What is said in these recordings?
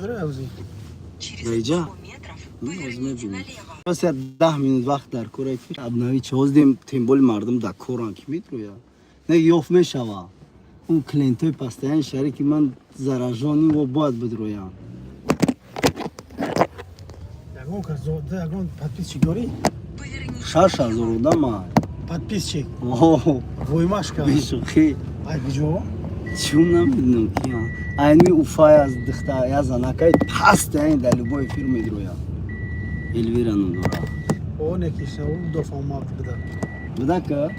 داره اوزی Рейджа? Ну, возьми бинем. Просто 10 минут вақт дар кора фир абнави чоздем тембол мардум да коран ки метроя. Не ёф мешава. Он клиентой постоянно шарики ман заражёни во бояд бидроям. ягон казода ягон подписчик дори 6000 одама. подписчик О, воймашка бишухи. ай биҷо Чум намедонам ки айни уфай аз дихта я занакай пастайн да любой фир медроя. Эльвира нудора. оне киша у дофамак бида Бидака?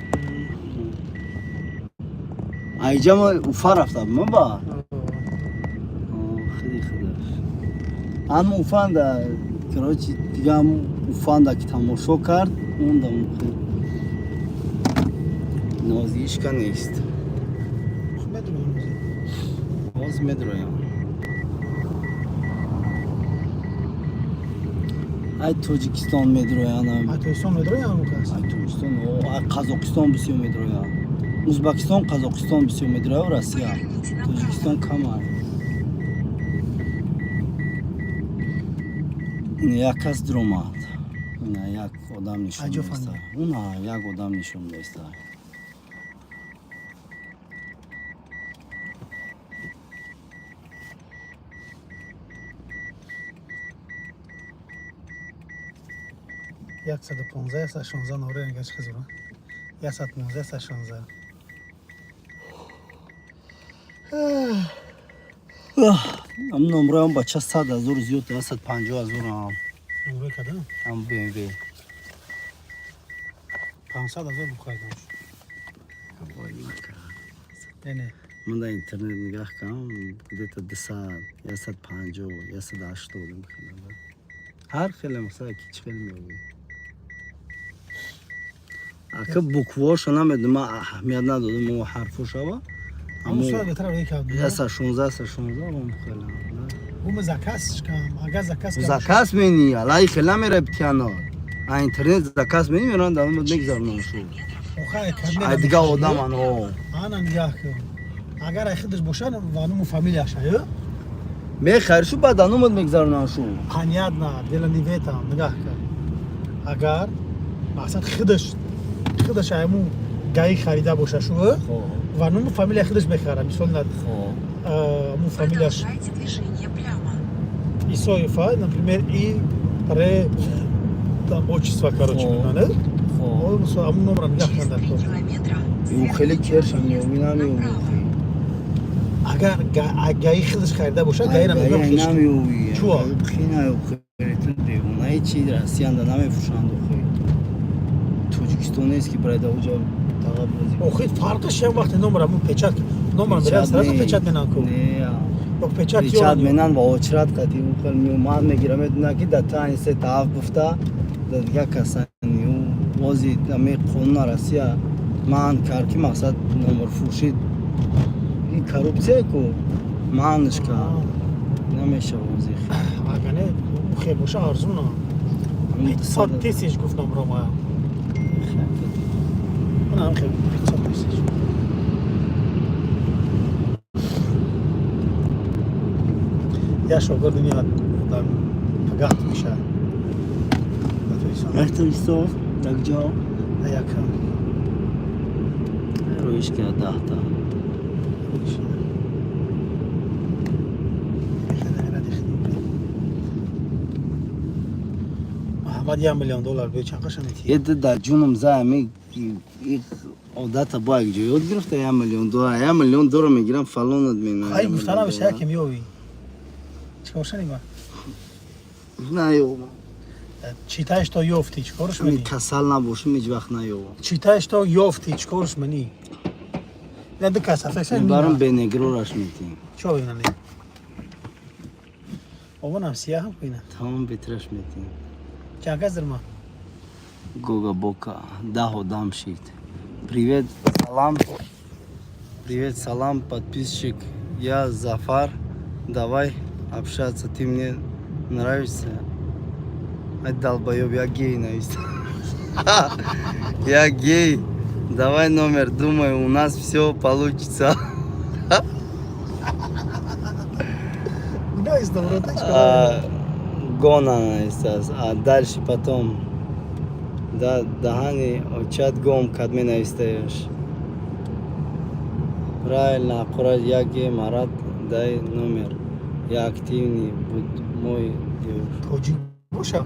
Айҷама уфа рафтам маба. خیلی خداش اما اوفاندا کراچی دیگه هم اوفاندا که تماشا کرد اون دا اون خیلی نازیش که نیست باز میدرویم ای توجیکستان میدرویم атоистон медорӣ ягон кас ای توجیکستان ای قزاقستان بسیار میدرویم ازبکستان قزاقستان بسیار میدرویم روسیه توجیکستان کم هست این یک کس درآمد این یک آدم نشون می‌دهد اون یک آدم نشون می‌دهد яксаду 15 116 номер нигаш хизура 115 116 ам номраам бача 100,000 зиёд 150,000 ам номер кадам ам BMW 500,000 бухайдам эне ман дар интернет нигоҳ кардам где-то 200 150 180 мехонам ҳар хеле масала ки хел меои ака буквоша намедонам ман аҳамият надодам мо ҳарфошава аммо сӯ беҳтар якам 16 ман хеле бум заказ кам ага заказ мени алай хела мера птиано а интернет заказ мени меран дар мод мегзарнам шу охай кадме ай дига одам ано ана нигах кам агар ай хидаш бошад вануму фамилияша ё мехаришу баъд ано мод мегзарнам шу понятно дела неветам нигах кам агар мақсад хидаш айму гаи харида боша шу вануму фамилия хидаш мехара мисол над аму фамилияш Исоева, например, и ре там отчество, короче, да? Аму номер нигах кардам. ю хеле кершам меовинам агар гаи хидаш харида боша гаи намегам хиш намеови чуа хина херете онай чи россиян да намефуршанд тоҷикистон нест ки барои даоҷа тағаб охи фарқаш ям вақте номер аму печат номер мерам сразу печат менан ку ок печат печат менан ва очрат қати ухел меомад мегирам медона ки да тани се таъф гуфта да дига касани вози ами қонуна россия маън кард ки мақсад номерфурӯшӣ ин коррупсия ку маънш кард намешава возих агане хе боша арзуна 500 тисяч гуфт номерома манам хе 500 тисяч я шогирд миёд дар пагахт мешавад эҳтироф як ҷо якам рӯиш ки 10 та маҳаммад $1 миллион бе чанқаша метӣ еда дар ҷунам заами одата бо як ҷо ёд гирифта $1 миллион $1 миллион мегирам фалонат менам ай гуфтана беша яке меёви чикорша нима наёвам читаеш то ёфтӣ чикорш ами менӣ касал набошам ҳеҷ вақт наёвам читаеш то ёфтӣ чикорш менӣ ина ду касафеса барам бенегрораш метем чо инане овонам сияҳам куина тамом бетраш метем чанкас дирма гога бока 10 одам шид привет салам подписчик я Зафар давай общаться ты мне нравишься ай долбоёб я гей навис я гей давай номер думаю у нас все получится Nice, гона наистас, а дальше потом Дahani очат гом кадме навистаешь. Правильно, аккурат яге марат дай номер. Я активный, будь мой девуш. Тоҷик боша.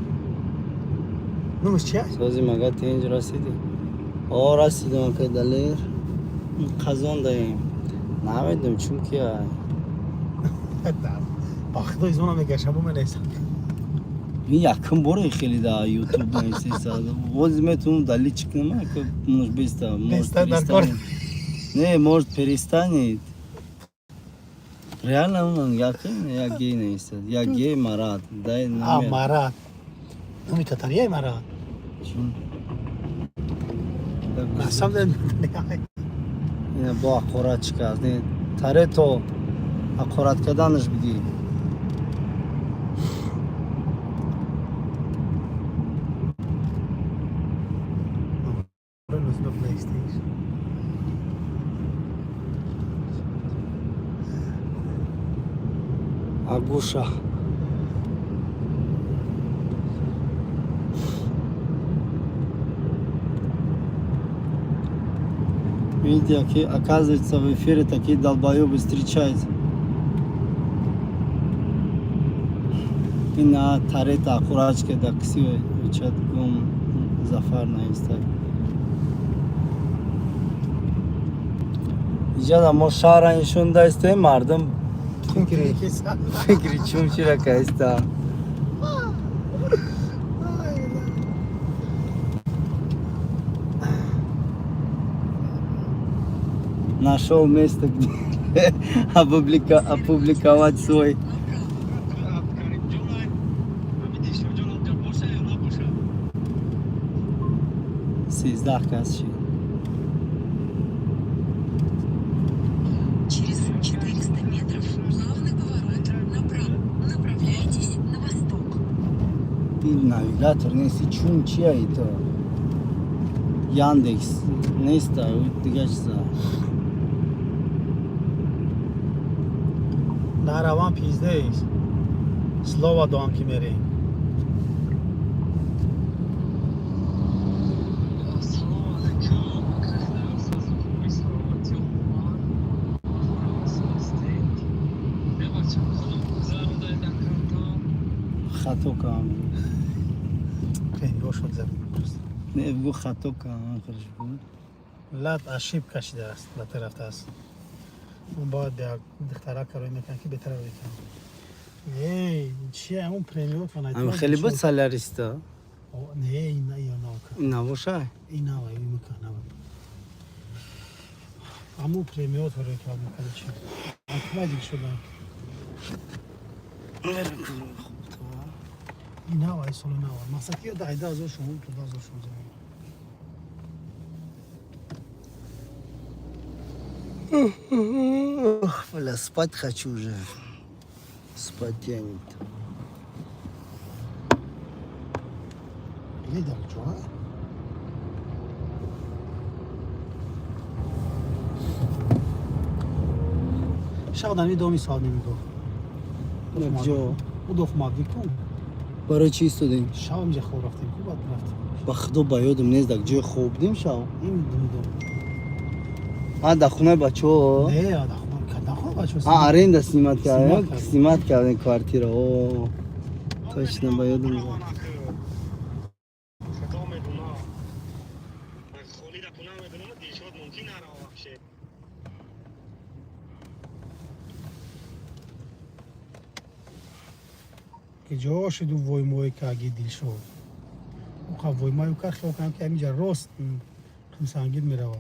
Номерш чи аст? Сози мага тинҷ расиди? О, расидам ка далер. Қазон даем. Намедум чунки ай. Ба худо изона мегашам бо менесам. Ин якум бора хеле да YouTube наистаса. Воз метунам дали чикнама ка может беста, может перестанет. Не, может перестанет. Реально он якин, я гей наистас. Я гей марат, дай номер. Марат. Номи татарияй марат. Чун? Расам ден. Ина бо аккурат чика. Не, таре то аккурат каданаш биди. Агуша. Видите, оказывается, в эфире такие долбоебы встречаются. И на тарета аккуратчика да ксио учат гум зафар на инстаг. Ижада мо шара иншун дасте мардам фикри чумчира кайста. Нашел место, где опубликовать свой. Сиздах касчи. Через 400 метров главный поворот направо. Направляйтесь на восток. И навигатор неси чумчия и то. Яндекс. Неста, удигачса. Нараван пиздеис. Слова доам ки мерем. خطا کام. خیلی روش شد زمین. نه بگو خطا کام خرج بود. لات اشیب کشیده است. لات رفته است. اون باید دخترها کاری میکنن که بهتره بکنن. ای چیه اون پریمیوم فنایت؟ ام خیلی بود سالاریستا. نه اینا یا نه. نباشه. اینا وای میکنه. امو پریمیوم رو کار میکنه چی؟ اتوماتیک شده. اینا وای سال نه وای. مثلا که 10,000 شما تو 10,000 شما. Бля, спать хочу уже. Спать тянет. Видел, что? شغل می دومی سال نمیگو. نجوا. و دو خماد بیکن. برای چی استودیم؟ شغل میشه خور رفتیم. خوب رفتیم. بخدا بیادم نیست دک جای خوب دیم شو. این دو. دا خونه بچه ها؟ نه دا خونه بچه ها. آرین دا سیمت کردن. سیمت کردن کوارتیر ها. точно بیادم زن. که جاش دو وای موی که اگه دیل شد او خواه وای موی که خیلی کنم که همینجا راست خمسانگیر می روان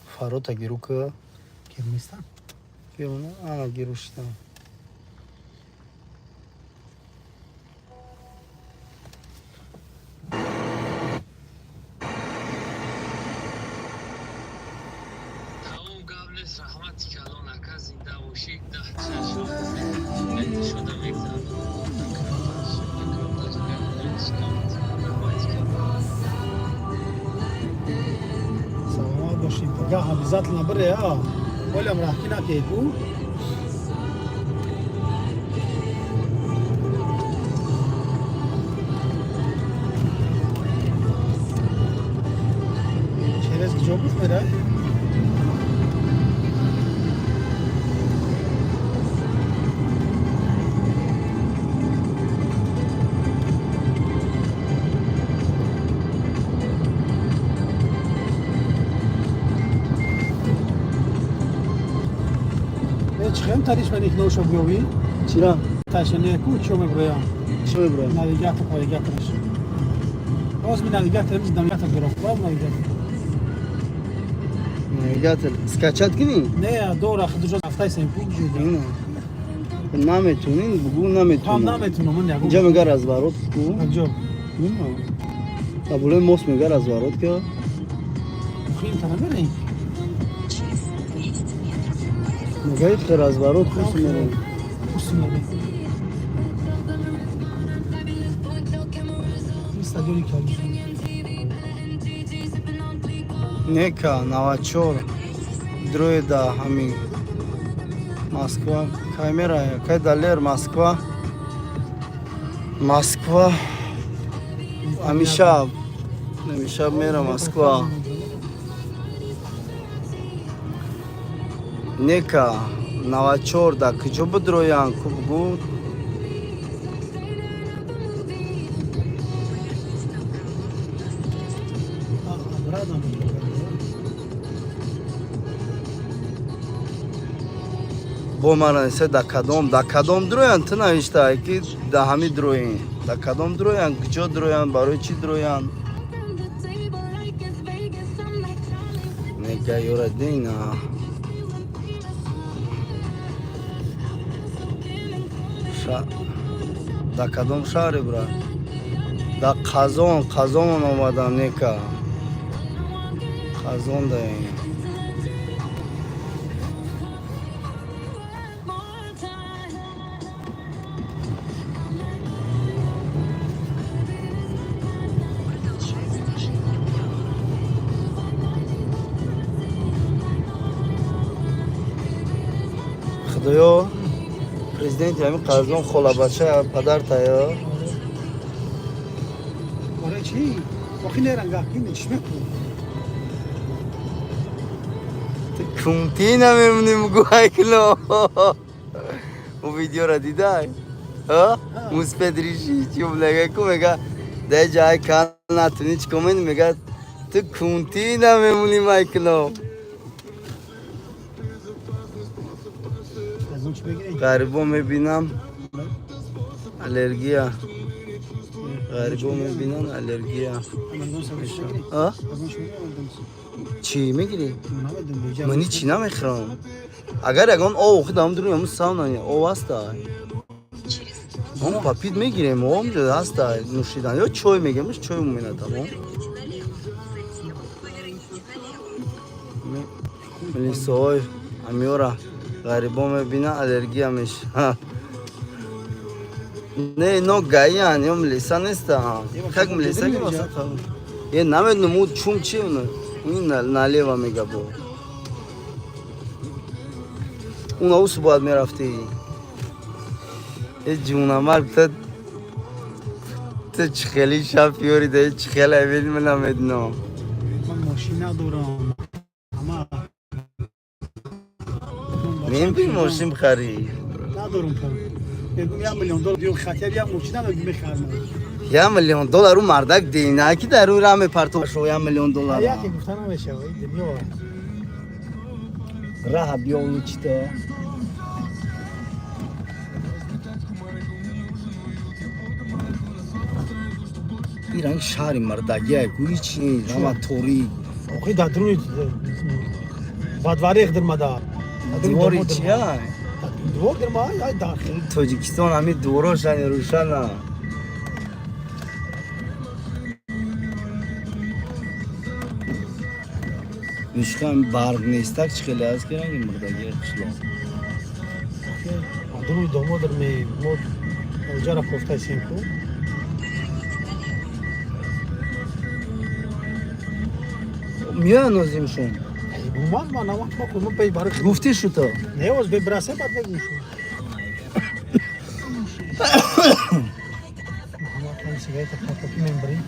فاروتا گیرو که که میستن گیرو نه؟ آنا گیرو شدن سلامات باشید دیگه حفظت لنبره ها ولم راحتی نکید او میره چخیم تاریش من یک نوشو بیوی چرا؟ تاشنه کو چوم برویم چه میبرم؟ ناویگاتور ناویگاتورش باز می ناویگاتور میز ناویگاتور گرفت باز ناویگاتور نویگاتر سکچت کنی؟ نه دور خود جو افتای سیم کو جو اینه نمیتونین بگو هم نمیتونم نمیتونم من نگو اینجا میگه رزبارات کو؟ جو قبوله موس میگه رزبارات که خیلی تنبیری Через 200 метров میگه رزبارات خوش میره Üstüne استادیونی kalmış. Neka, Novachor, Druida, Hami, Moskva, камера, kaj daler Moskva, Moskva, Amishab, Amishab mera Moskva, Neka, Novachor, da kjo budroyan kubgu, Buradan бо мана се да кадом дроян ты навишта ки да ҳами дроин да кадом дроян кҷо дроян барои чӣ дроян нека ёра дина да кадом шаҳре бра да қазон омадам нека қазон даин продолжается движение прямо. худоё президенти ҳамин қазон холабача падартая oraya şey bakın nereden kalkayım içmek bu. кунтӣ намемонӣ мугӯ айкно у видеора дидай муспедриши чумлагаку мега дай ҷай кан натуни чикомени мега ту кунтӣ намемонӣ майкно Yazın içmeye gireyim. ғарибо мебинам аллергия ғарибо мебинам аллергия Hemen dön sen içmeye gireyim. а Yazın içmeye gireyim. чӣ мегирӣ Buna verdim diyeceğim. мани чӣ намехӯрам агар ягон ов худам дурӯям савнани ов аста Через он папид мегирем ом аста нӯшидан ё чой мегем чой муменатам налево. Затем поверните налево. милисаҳои амёра ғарибо мебина аллергия меша не ино гаиян ё милиса нестам как милиса е намедонам у чум чи налева мегабо уна усу бояд мерафтӣ ҷунамар ту чӣ хели шафёри да чӣ хел авелима намедонам Ben maşin ندارم. Ama мебин мошин бихарӣ ندارم پول. بگم $1 میلیون بیام خاطر یه ماشین هم میخرم. $1 میلیون رو مردک دینه که در اون راه پرتو شو $1 میلیون یکی گفتن نمیشه وای دنیا. راه بیاو چیته ایران شهر مردگی گویی چی راماتوری آخه دادروی وادواری اقدرماده. دیواری چیه دوار در ما یا داخل. توجیکستان همین دوراش روشنه نشکم برق نیستک چه خیلی از که رنگی مردگی قشلا دروی دومو در می مود اونجا کوفته سینکو. میان نازیمشون گمان ما نوات ما کنم پی بارک. گفتی شو تو نه واس به براسه بعد بگوشو. ما کنیم سیگاری تا پاکی میبریم.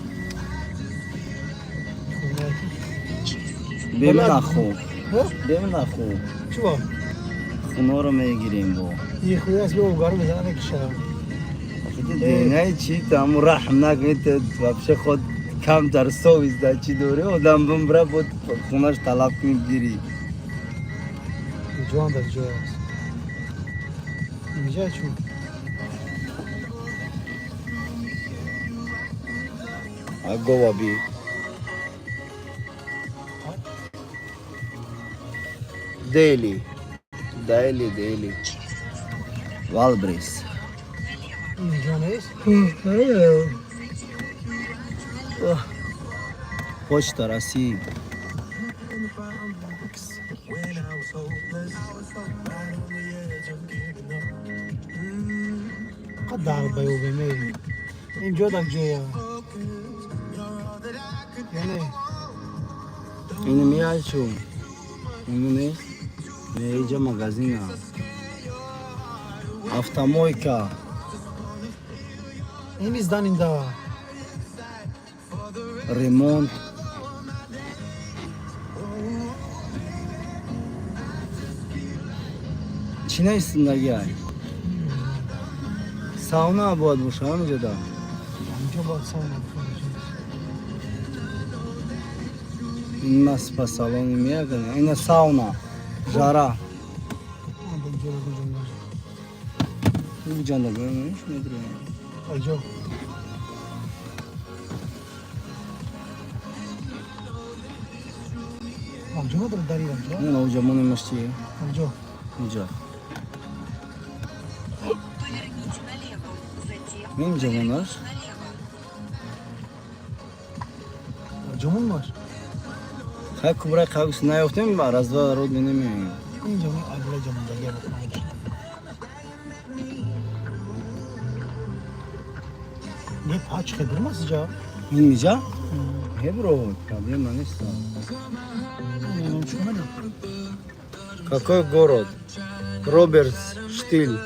ببین خوب ها؟ ببین خوب چی با؟ خونه رو میگیریم با یه خودی از به اوگارو میزنن که شرم. دینه چی تامو رحم نکنید وابشه خود کم در سویز در چی دوره آدم بمبره بود خونش طلب کنید گیری جوان در جای است. اینجا چون؟ اگو بی دیلی دیلی والبریس اینجا نیست؟ خوش ترسی قد دعوت بایو بیمی. اینجا در جای است. یعنی اینو میای چون اینو نیست میجا مغازین автомойка این bizden ایندا. ремонт چی نیست زندگی های ساونا باید باشه همینجا دا اینجا باید ساونا این نصف سالونی میگن این ساونا جارا bu canda görmemiş nedir yani? اینجا. اینجا نداره داری اینجا. Ne hocam onun mesleği? اینجا. Hoca. Поверните налево. Затем Benim camlar. налево. Camın var. Hay kubra kavgası ne yok değil mi? Arazda rod denemiyor. این camın adıyla camında gel bakalım. Ne paç kıdırma sıcağı. Bilmeyeceğim. He bro, problem не есть. Ну, что надо? Какой город? Роберт Штиль.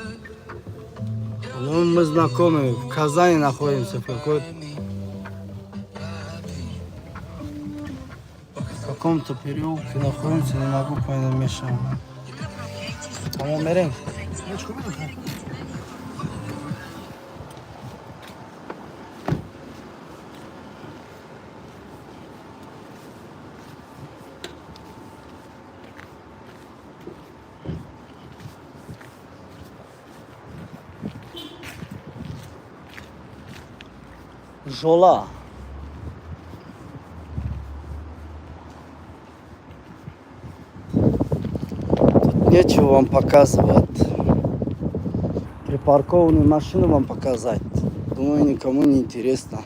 Ну, мы знакомы. В Казани находимся. В каком-то переулке находимся. Не могу понять, мешаем. Tamam Eren. Ne çıkıyor mu? Жола. Тут нечего вам показывать. Припаркованную машину вам показать. Думаю, никому не интересно.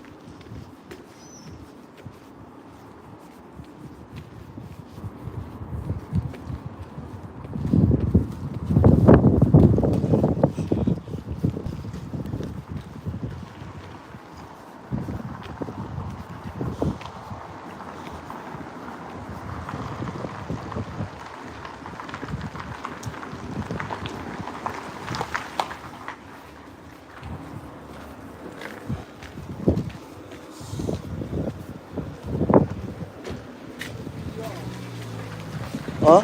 А?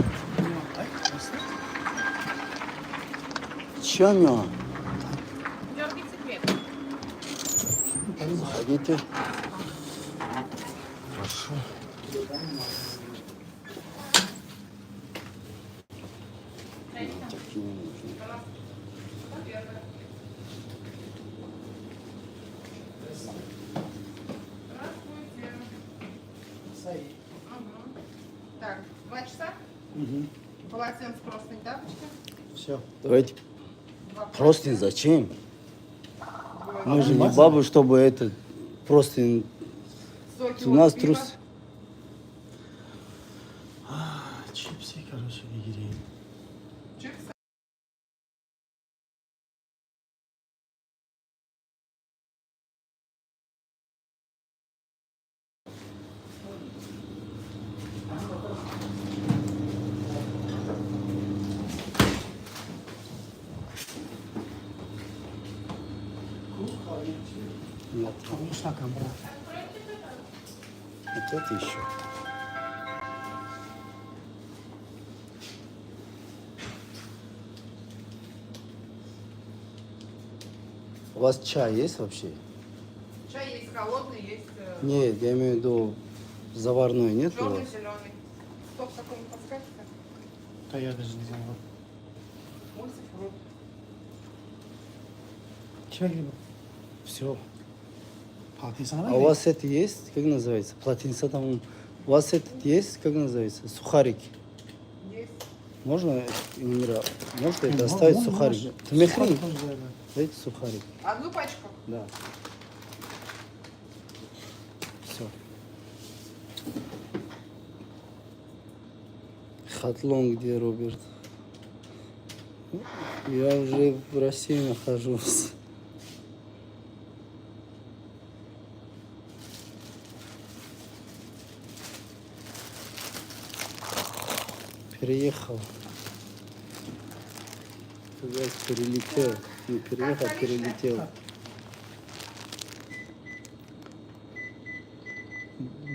Чем я? Заходите. Прошу. Такие не нужны. Так, 2 часа? Полотенце, простынь, тапочки? Все. Давайте. Просто зачем? Мы же не бабы, чтобы это просто Соки, у нас вот, пиво. трус. Чипсы, короче, вигерей. Чипсы. Нет, Olmuş rakam bırak. вот это еще. У вас чай есть вообще? Чай есть холодный, есть Нет, я имею в виду заварной, нет у черный, вас? зеленый. Стоп, какой не подскажете? Да я даже не знаю. Мультифрут. Kime gibi? Все. Patlıcan'a А у вас это есть? Как называется? Платинца там. У вас это есть? Как называется? Сухарик. Есть. Можно, Мира, можете доставить сухарик? Тмехри. Дайте сухарик. Одну пачку? Да. Все. Хатлон где, Роберт? Я уже в России нахожусь. Переехал. Сказать, перелетел. Не переехал, перелетел.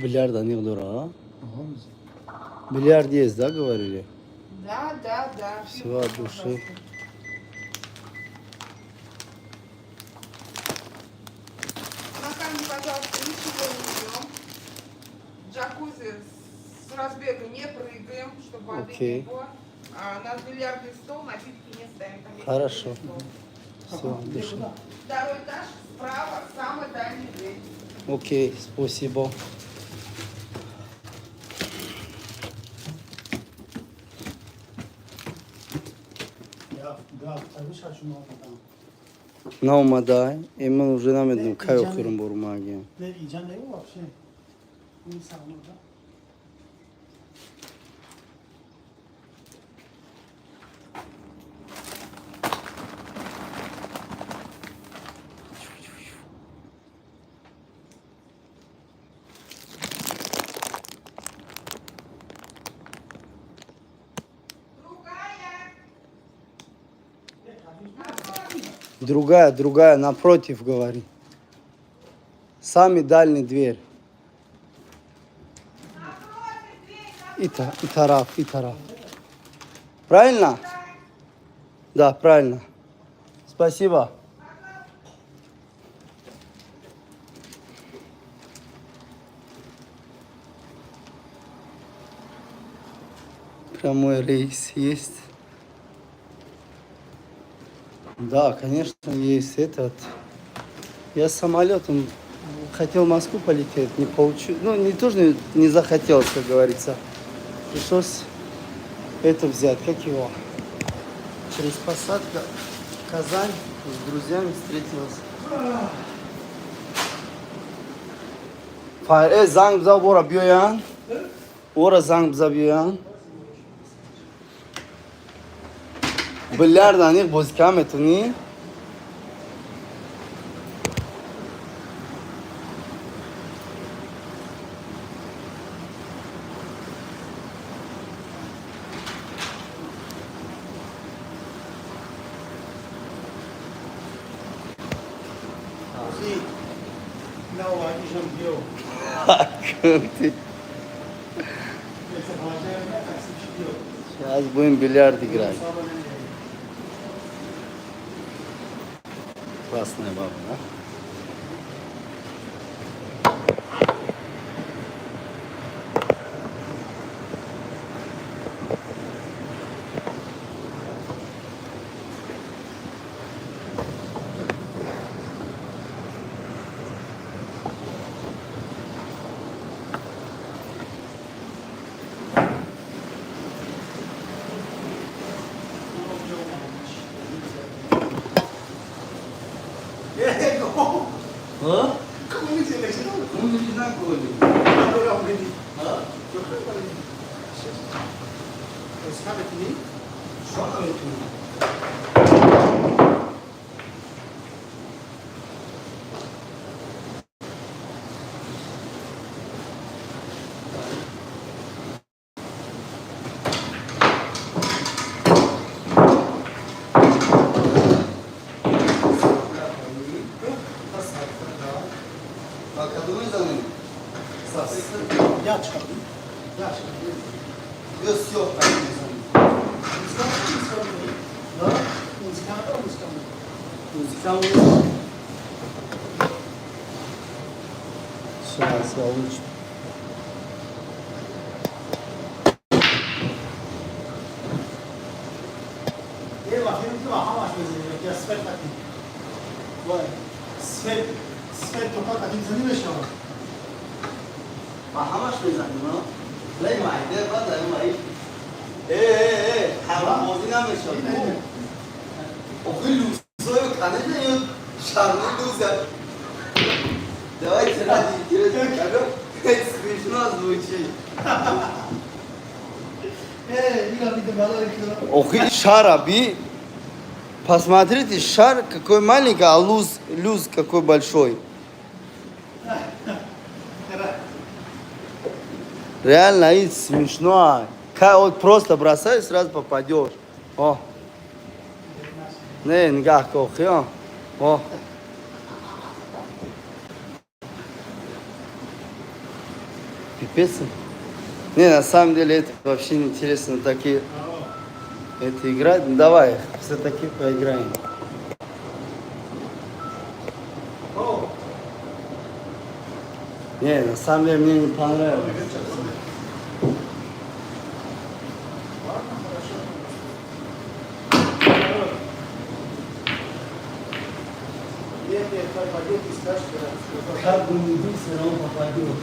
Бильярд анекдора, а? Бильярд есть, да, говорили? Да, да, да. Все от души. На камне, пожалуйста, ничего не пьем. Джакузи с разбега не прыгаем, чтобы воды Окей. не было. А на бильярдный стол напитки не ставим. Там есть Хорошо. бильярдный стол. Все, от души. Второй этаж справа, самый дальний дверь. Окей, спасибо. Ya, da tabii şaşırma adam. Normal da, emin уже намедну кай okuyorum bu магия. Ne yiyeceksin ne bu вообще? Ne sağlıyor da? Другая, напротив, говори. Самый дальний дверь. И тараф. Правильно? Да, правильно. Спасибо. Прямой рейс есть. Да, конечно, есть этот. Я самолетом хотел в Москву полететь, не получилось. Ну, не тоже не захотел, как говорится. Пришлось это взять, как его. Через посадку Казань с друзьями встретилась. Занг бза бора бьёян. Ора занг бза бьёян. Бильярд аниқ бозӣ кам метунӣ? Sim. Não, aqui já me deu. Ты. Essa vaga é minha casa, se deu. Сейчас будем бильярд играть. Классная баба, да? А? Como ele diz, ele não. Ну, не знаю, кого ли. Agora eu aprendi. А? Eu quero falar. Esse cara aqui, só na leitura. Так, а думаешь за ним? Я çıkardım. Ya çıkardım. Без всё, так, не знаю. Mızıkama mı mızıkama? Да? Mızıkama mı mızıkama? Музыкант. наша Россия лучше. Gel bakayım değil mi? Hamaç bezeli. Ya sfer takayım. Vay. Sfer topa takayım. Seni mi şahı? ما همش بزنیم ها لای معده بعد لای معده ايه حرام موزی نمیشه آخه لوزای کنه نیاد شرمه لوزه давай ради интереса смешно звучит охи шараби посмотрите шар какой маленький а луз какой большой. Реально, и смешно. Вот просто бросаешь, сразу попадешь. О. Не, никакого. О. Пипец. Не, на самом деле это вообще не интересно. Такие это играть. Ну, давай, все-таки поиграем. Не, на самом деле мне не понравилось. Как бы ни был, все равно попадет.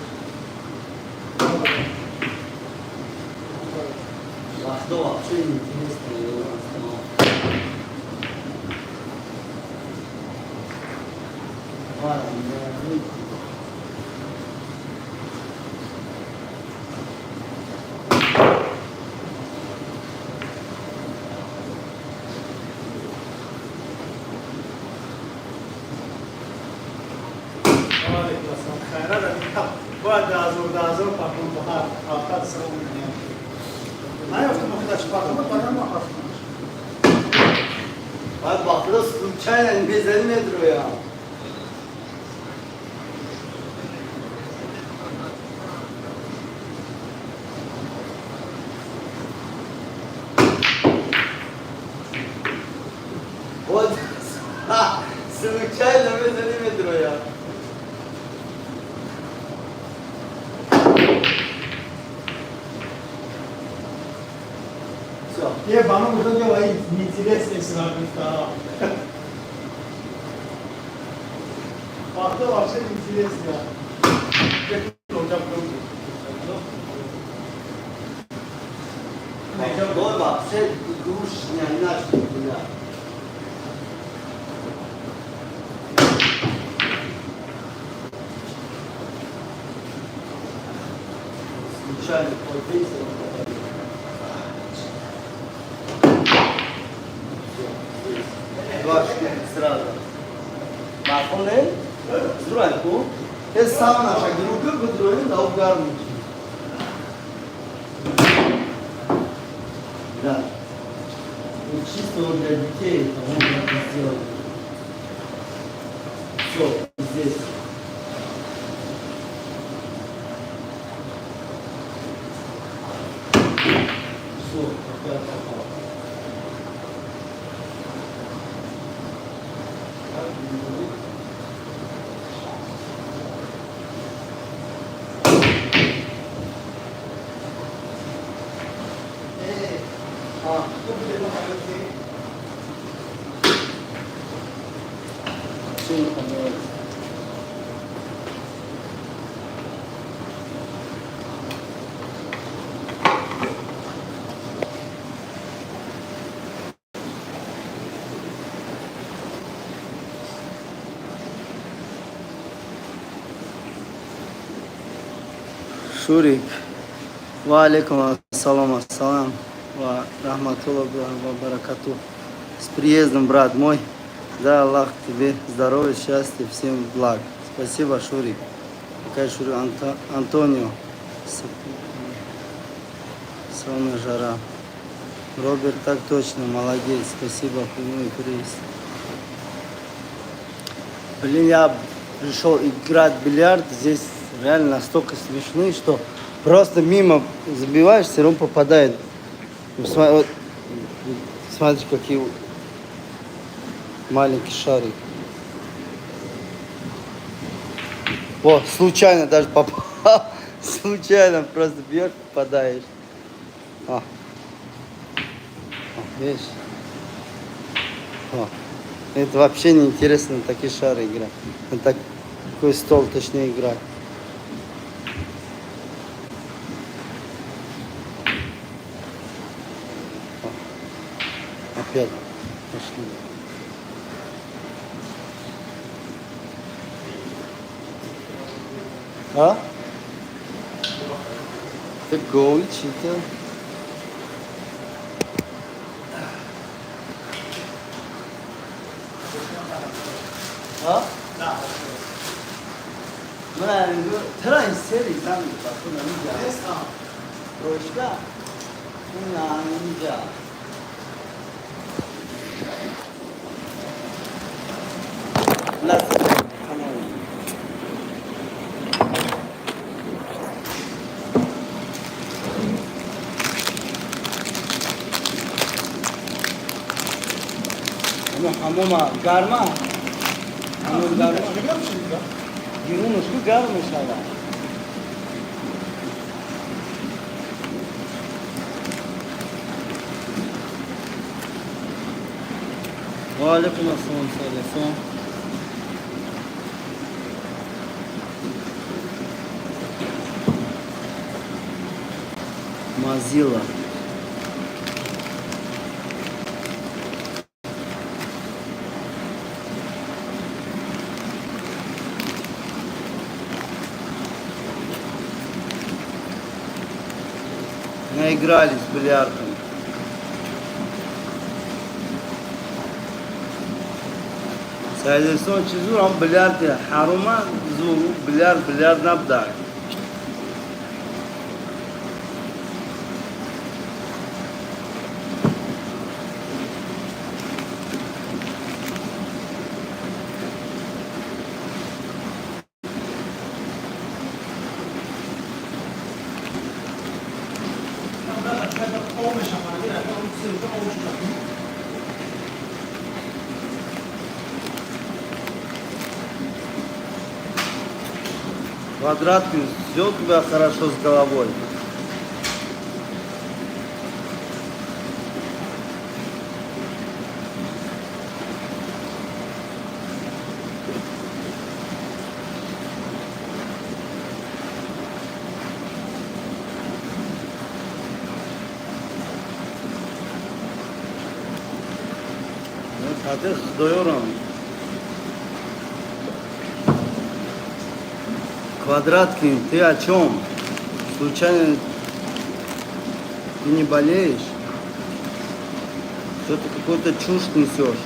А что вообще неинтересно его остановить? Ладно, я выйду. باید دازور پاکون بخار آفتاد سرو می‌کنیم. نیافتم خودش پاکون بخارم ما آفتاد. باید باخته سوچای بزنی ندرویا. Вот, случайно бزنی ندرویا. ये बानों को तो भाई नीचे से सुना था बात तो वाशे नीचे से ये लोटा लोग नहीं जब दो बार से दूर नहीं ना शुरू случайно подписал. Сразу. Махоне, здравствуй. Это сам наша группа, которая на угарнике. Да. И чисто для детей, можно это сделать. Все, здесь. Все, опять попал. Шурик. Ва алейкум ассалам ва рахматуллах ва баракату. С приездом, брат мой. Да, Аллах тебе здоровья, счастья, всем благ. Спасибо, Шурик. Какая Шурик? Антонио. Солнечная жара. Роберт, так точно, молодец. Спасибо, прямой приезд. Блин, я пришел играть в бильярд. Здесь реально настолько смешные, что просто мимо забиваешь, все равно попадает. Вот, смотрите, какие маленький шарик. О, случайно даже попал. Случайно просто бьешь, попадаешь. О. О, видишь? О. Это вообще неинтересно на такие шары играть. На такой стол точнее играть. О. Опять пошли. А? Ты гол читал? А? Да. Ну, тра из серии там такой нельзя. Ручка? Нельзя. Нас. Hamama garma. Hamam garma. Yunus ku garma inşallah. Ve aleyküm selam. Mozilla. Наигрались в бильярдом. سالسون چیزور هم بلیارد حرومه زور بلیارد نبدأ. Квадратный, все у тебя хорошо с головой. Hadi doyuyorum. Квадраткин, ты о чем? Случайно ты не болеешь? Что-то какую-то чушь несешь.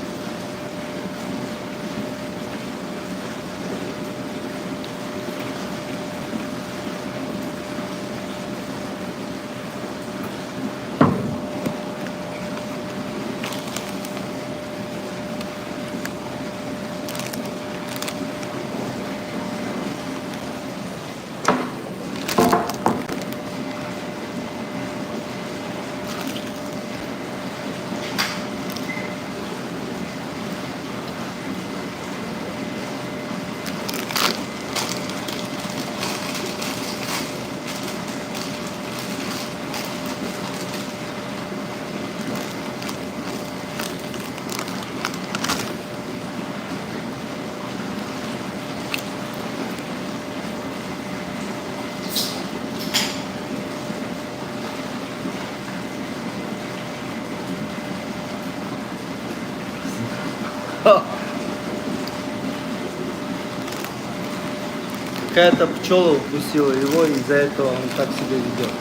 Какая-то пчела укусила его, и из-за этого он так себя ведет.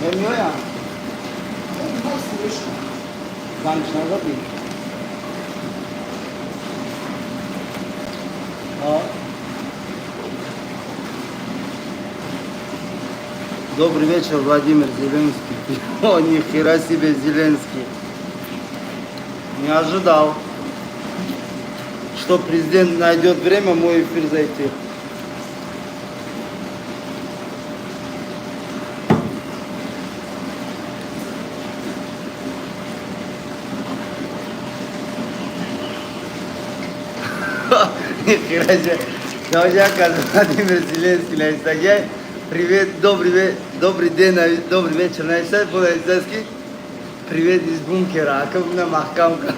Gelmiyor ya. Danışına da değil. Добрый вечер, Владимир Зеленский. О, ни хера себе Зеленский. Не ожидал, что президент найдет время в мой эфир зайти. Ни хера себе. Друзья, Владимир Зеленский на Инстаграме. Привет, добрый день, добрый вечер на Инстаграме. Привет из бункера, а как на Махкамка.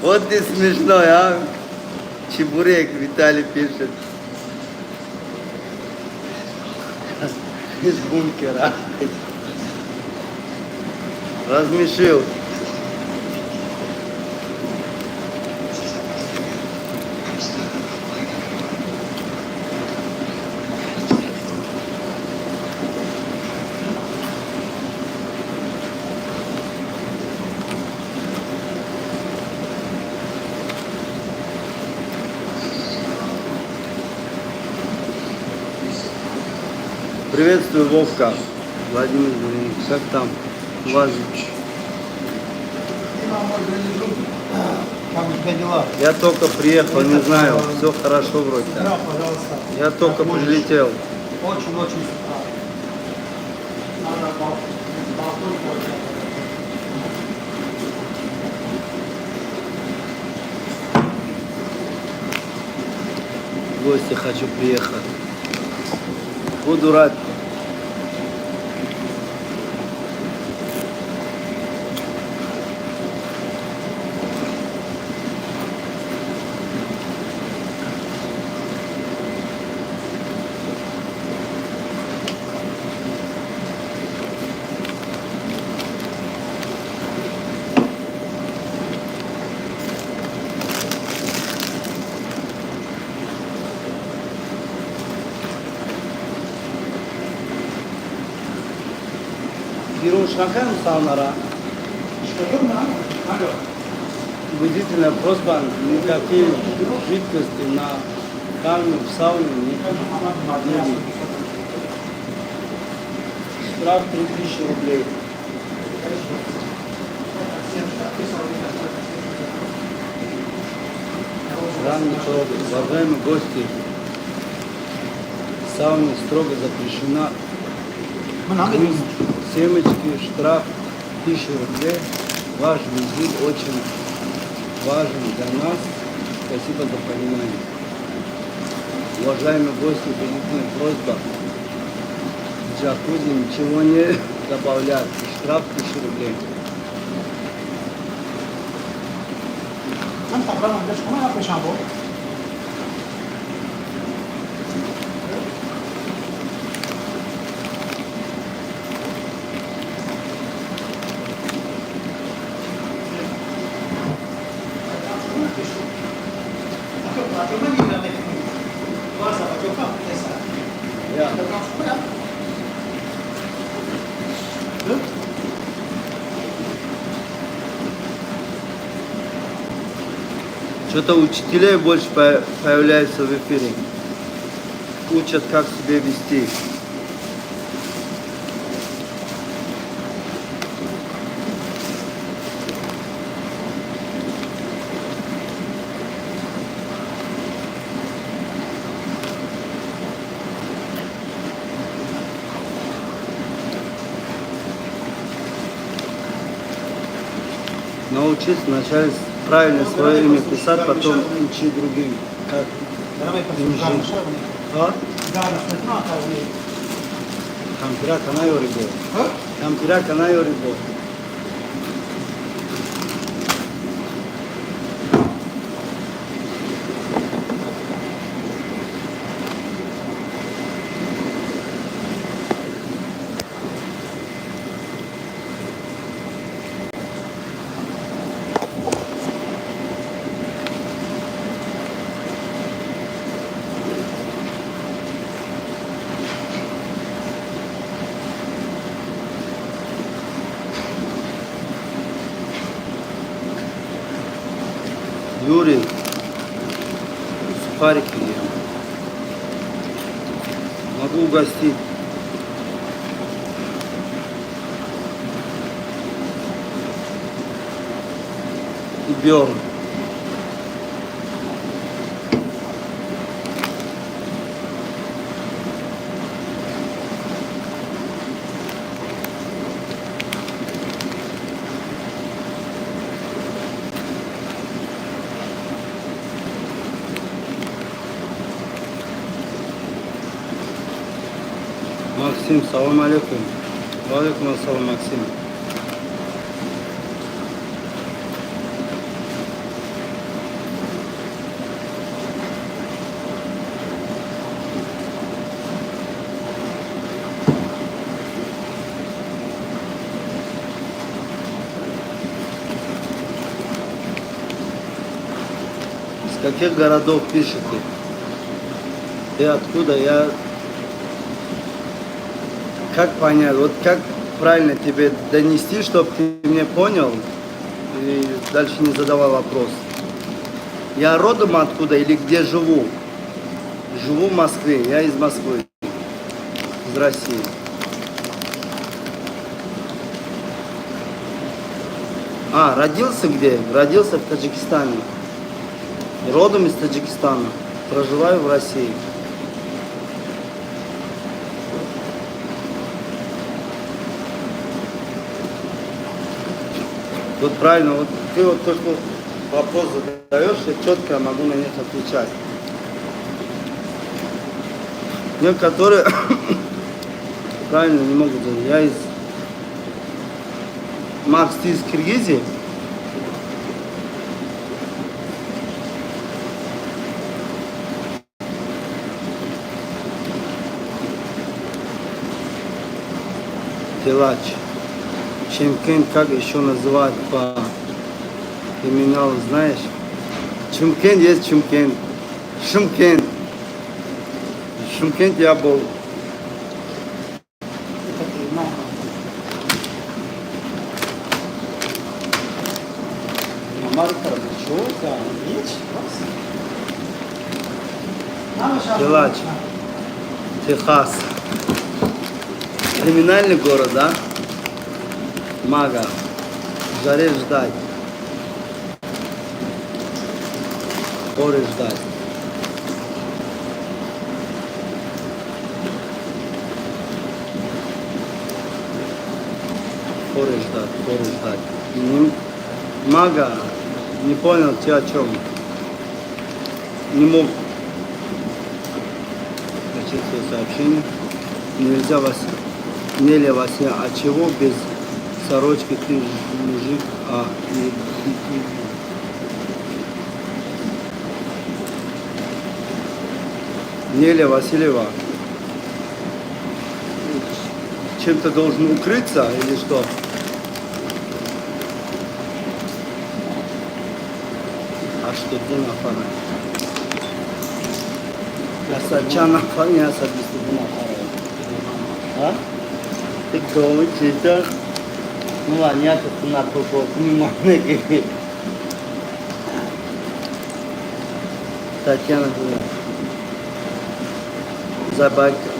Вот ты смешной, а? Чебурек Виталий пишет. Из бункера. Размешил. Приветствую, Вовка. Владимир Зеленский, как там у вас? Как у тебя дела? Я только приехал, не знаю, все хорошо вроде. Да, пожалуйста. Я только прилетел. Очень-очень. Надо В гости хочу приехать. Буду рад. Пирушнакам саунара. Убедительная просьба, никакие жидкости на камне в сауне не будет. Штраф 3000 рублей. Ранний трогай. Уважаемые гости, в сауне строго запрещена семечки, штраф 1000 рублей. Ваш визит очень важен для нас. Спасибо за понимание. Уважаемые гости, убедительная просьба. В джакузи ничего не добавлять. Штраф 1000 рублей. Что-то учителей больше появляются в эфире. Учат, как себя вести. Научись вначале правильно свое имя писать, потом учи другим. Как им жить. А? Кампира канай орибо. Кампира канай орибо. сухарики ем. Могу угостить. И Бёрн. Максим, салам алейкум. Валейкум ассалам, Максим. С каких городов пишете? Ты откуда? Я... Как понять? Вот как правильно тебе донести, чтобы ты меня понял и дальше не задавал вопрос? Я родом откуда или где живу? Живу в Москве. Я из Москвы. Из России. А, родился где? Родился в Таджикистане. Родом из Таджикистана. Проживаю в России. Вот правильно, вот ты вот то, что вопрос задаешь, я четко могу на них отвечать. Некоторые правильно не могут задать. Я из... Макс, ты из Киргизии? Тилач. Чимкент как еще называют по криминалу, знаешь? Чимкент есть Чимкент. Шымкент. Шымкент я был. Тилач. Техас. Криминальный город, да? Мага. В жаре ждать. Море ждать. Море ждать. Мага. Не понял, ты о чем? Не мог прочесть свое сообщение. Нельзя вас, Неля Вася, а чего без сорочки ты мужик, а Неля Васильева, чем-то должен укрыться или что? А что ты на фоне? Я сачана фоне, я садись на фоне. А? Ты говоришь, это... Ну ладно, я тут на попу внимание. Татьяна живет.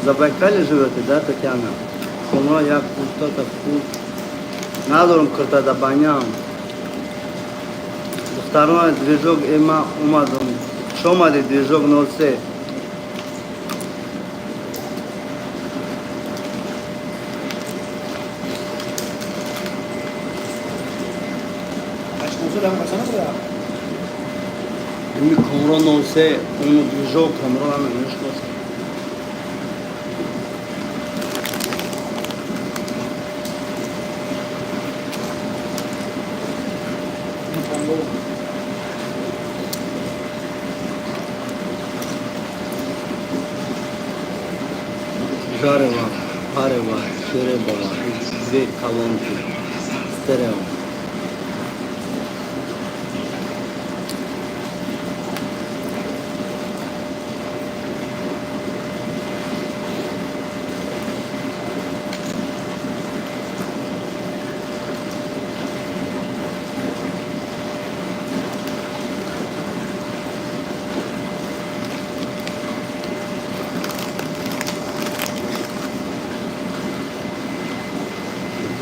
Забайкале живете, да, Татьяна? Кому я кто-то вкус. Надо кто-то баням. Второй движок има умазом. Шомали движок носе. Ими камерон се, он движок камерона не шло. Жарева, Харева, Шеребова, две колонки, стерео.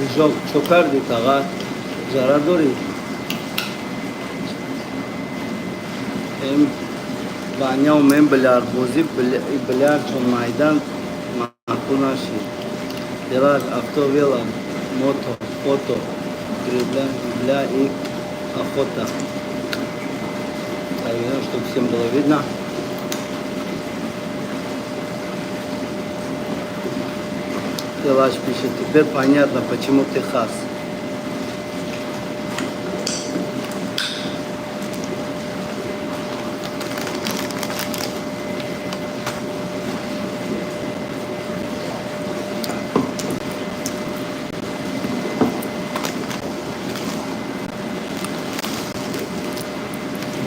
движок чокарди тага зарадори. Ваня у мен бляр бози бляр чон майдан макунаши. Делать автовела, мото, фото, гребля и охота. Так, чтобы всем было видно. Делач пишет, теперь понятно, почему Техас.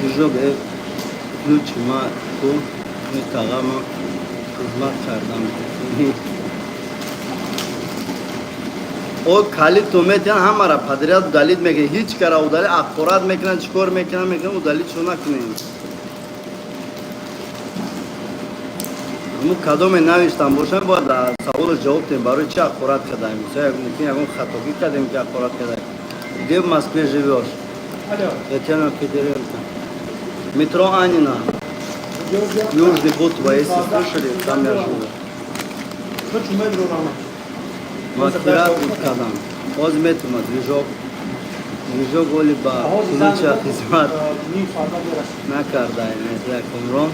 Движок ключ ма ту метагама хизмат кардам. और खाली तुम्हें ध्यान हमारा फदरिया दलित में के हिच करा उधर अखरात में करना चिकोर में करना उदलित सुना कि नहीं हम खादों में ना इस्तांबुल से बहुत साउल जॉब थे बारू चा अखरात कदा है मुझे मुझे अगुन खातों की कदम क्या अखरात कदा है देव मास्के जीवियोश это на Федеренко метро Анина южный бот вы слышали там я живу Макира Кадам. Озметума движок олиба ключа хизмат накардай неза Кумрон.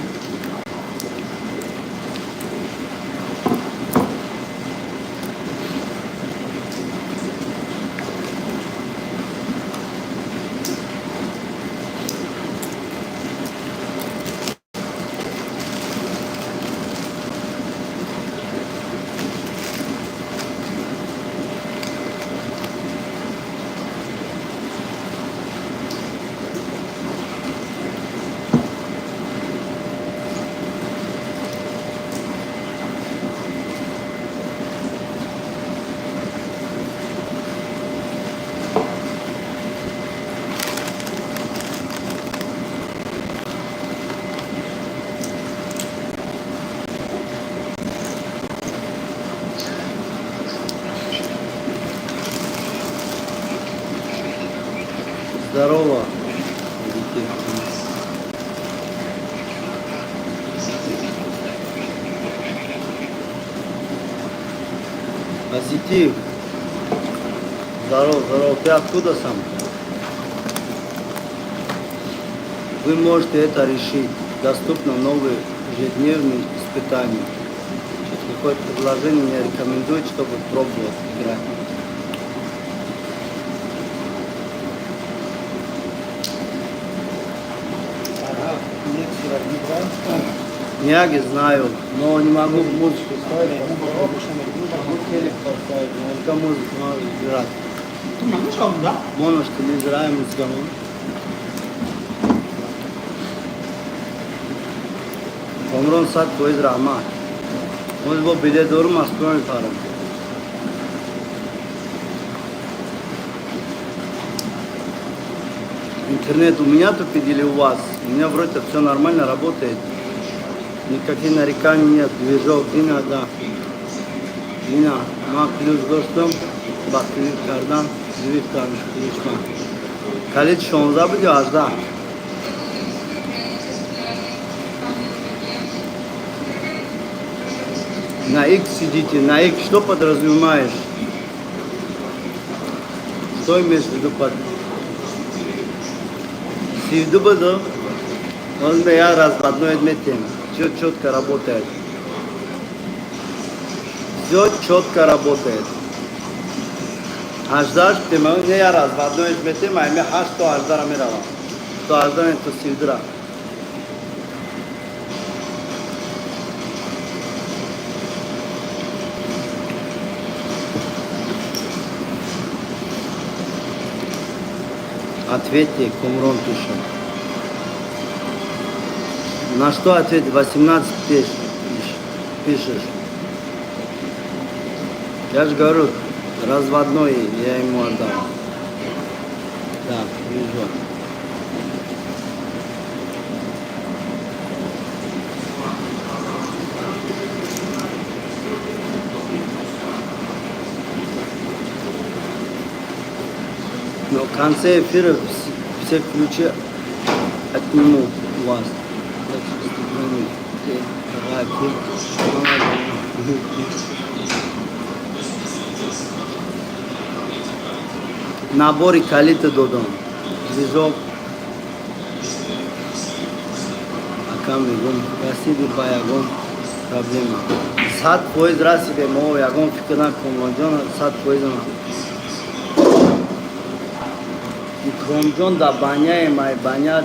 Здорово. Позитив. Здорово. Ты откуда сам? Вы можете это решить. Доступно новые ежедневные испытания. Какое-то предложение не рекомендует, чтобы пробовать играть. Няги знаю, но не могу музыку ставить. Телек поставить, только музыку надо играть. Можно, что не играем музыку. Умрон сад поезд рама. Он был биде дору маскроен паром. Интернет у меня только или у вас? У меня вроде все нормально работает. Никаких нареканий нет. Движок, Дина, да. Дина, мак ключ достом. Бактилик кардан. Двиг карныш ключма. Калит 16 будет аж, да. На X сидите. На X что подразумеваешь? Что имеешь в виду под... Сивду буду. Он я разводной отметим. Все четко работает. Все четко работает. Аждаш, ты не я разводной отметим, а я хаш то аждара мирала. То аждар то сивдра. Ответьте, Кумрон пишет. На что ответить? 18 пишешь. Я же говорю, разводной я ему отдал. Так, вижу. но в конце эфира все ключи отниму у вас. Так что степенно, раки, наборы калита додом. Визок. Акам мигум, расиди баягум, проблема. Сад поезд расиде мо ягум фикр накун лонҷон сад поездам. Икромҷон да баняе май баня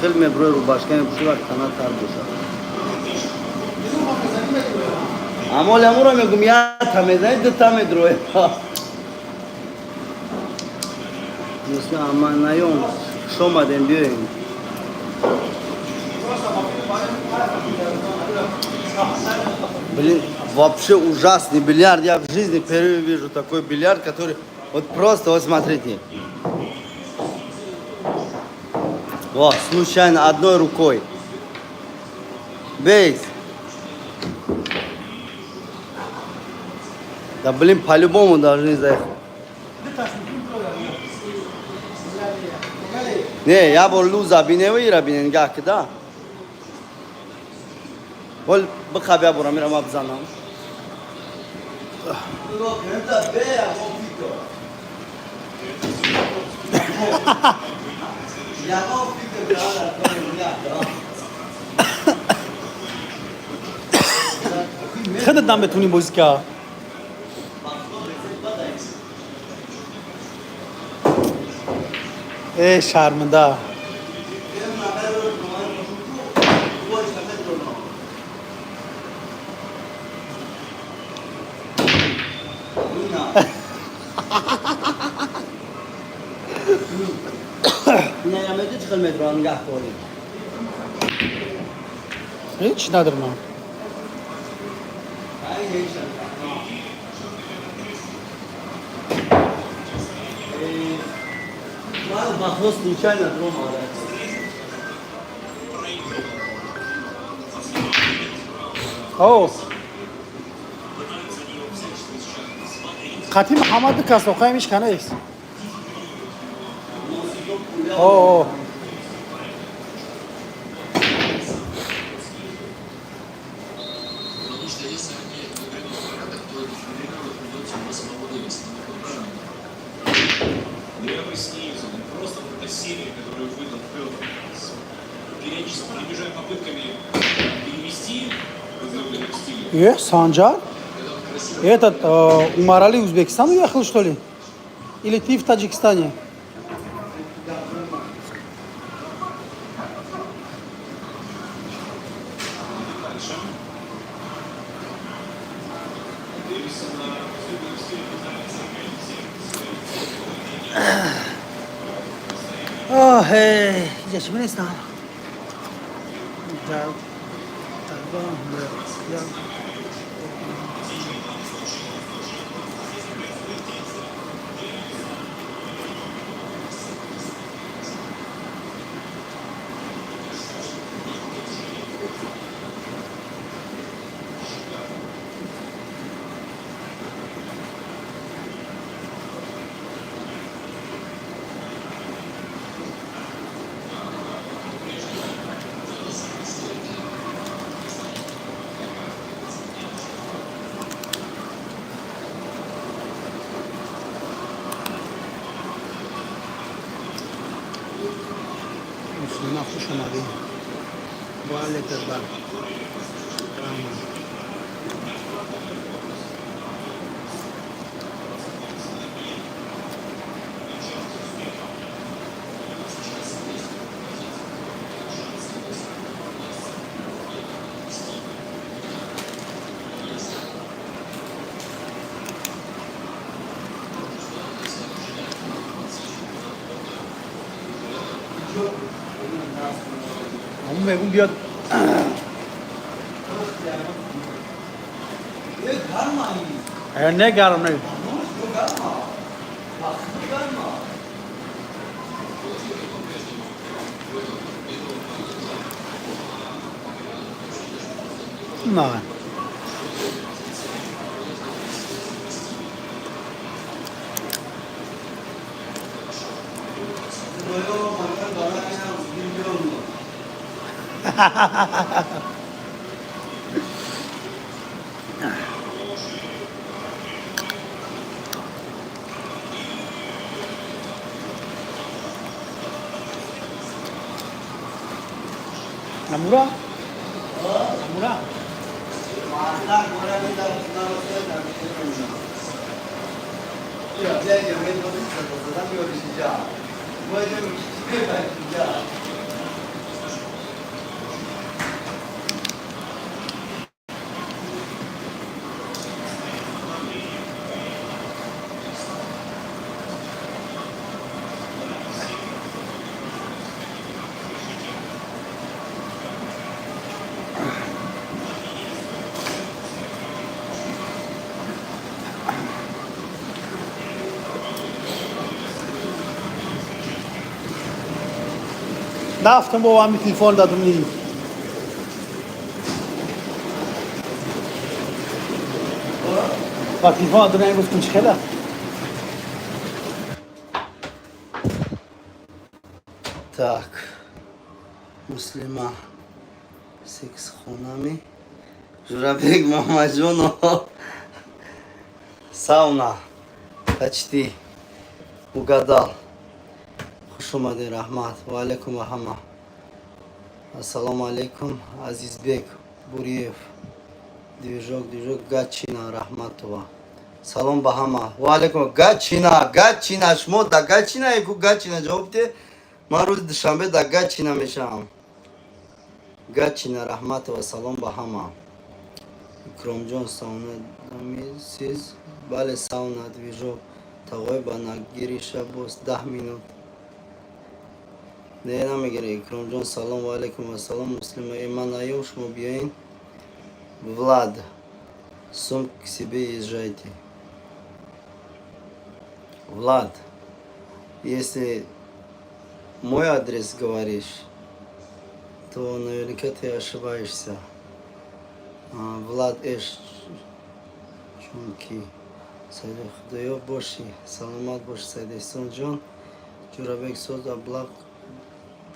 чил меброи рубашкани бушуда канатар бошад. Амол амуро мегум я тамезани ду тамедрои. Если аманаём шомадем биёем. Блин, вообще ужасный бильярд. Я в жизни впервые вижу такой бильярд, который вот просто, вот смотрите. Вот, случайно, одной рукой. Бейс. Да блин, по-любому должны заехать. Не, я был луза биневый рабинен гак, да. Бол бхабя бура мирам абзанам. خد دام بتونی موزیکا ای شرمنده Ne yapmadı çıkar metronun gahtori. هیچ ندارم Ay hiç. Mal bajo случайно дома. او خطی محمد کس رو قایمش کنه ایست او Левый снизу, просто фотосерия, которую выдал Петр, периодически перебежая попытками перевести разновленных стилей. Санжар? Этот Умарали Узбекистан уехал, что ли? Или ты в Таджикистане? Oh, hey, ya se me está. Ya, ya. مسلمان خوش آمدید با لتر همون بگون بیاد نه گرم نه نه Namura? Namura? Naftam bu am telefon da dumli. По телефону да не го скучхела. Так, Муслима секс хонами, Журабек Мамаджонов, сауна, почти угадал. Хуш омадед, рахмат, ва алейкум ахама. Ассаламу алейкум, Азизбек Буриев, движок, Гатчина, рахматова. Салом бахама, ва алейкум, Гатчина, шмо да Гатчина, яку Гатчина, ҷавобте, ман рӯзи душанбе да Гатчина мешавам. Гатчина, рахматова, салом бахама. Икромҷон, сауна дамисиз, бале сауна, движок, тавой ба нагириша боз 10 минут. Не намегире, Икромҷон, салом, ва алейкум ассалом, муслима, ман наём, шумо биёин. Влад, сум к себе езжайте. Влад, если мой адрес говоришь, то наверняка ты ошибаешься. Влад Эш Чунки, Сайдах Дайо Боши, Саламат Боши, Сайдесон Джон, Джурабек Соз, Аблак,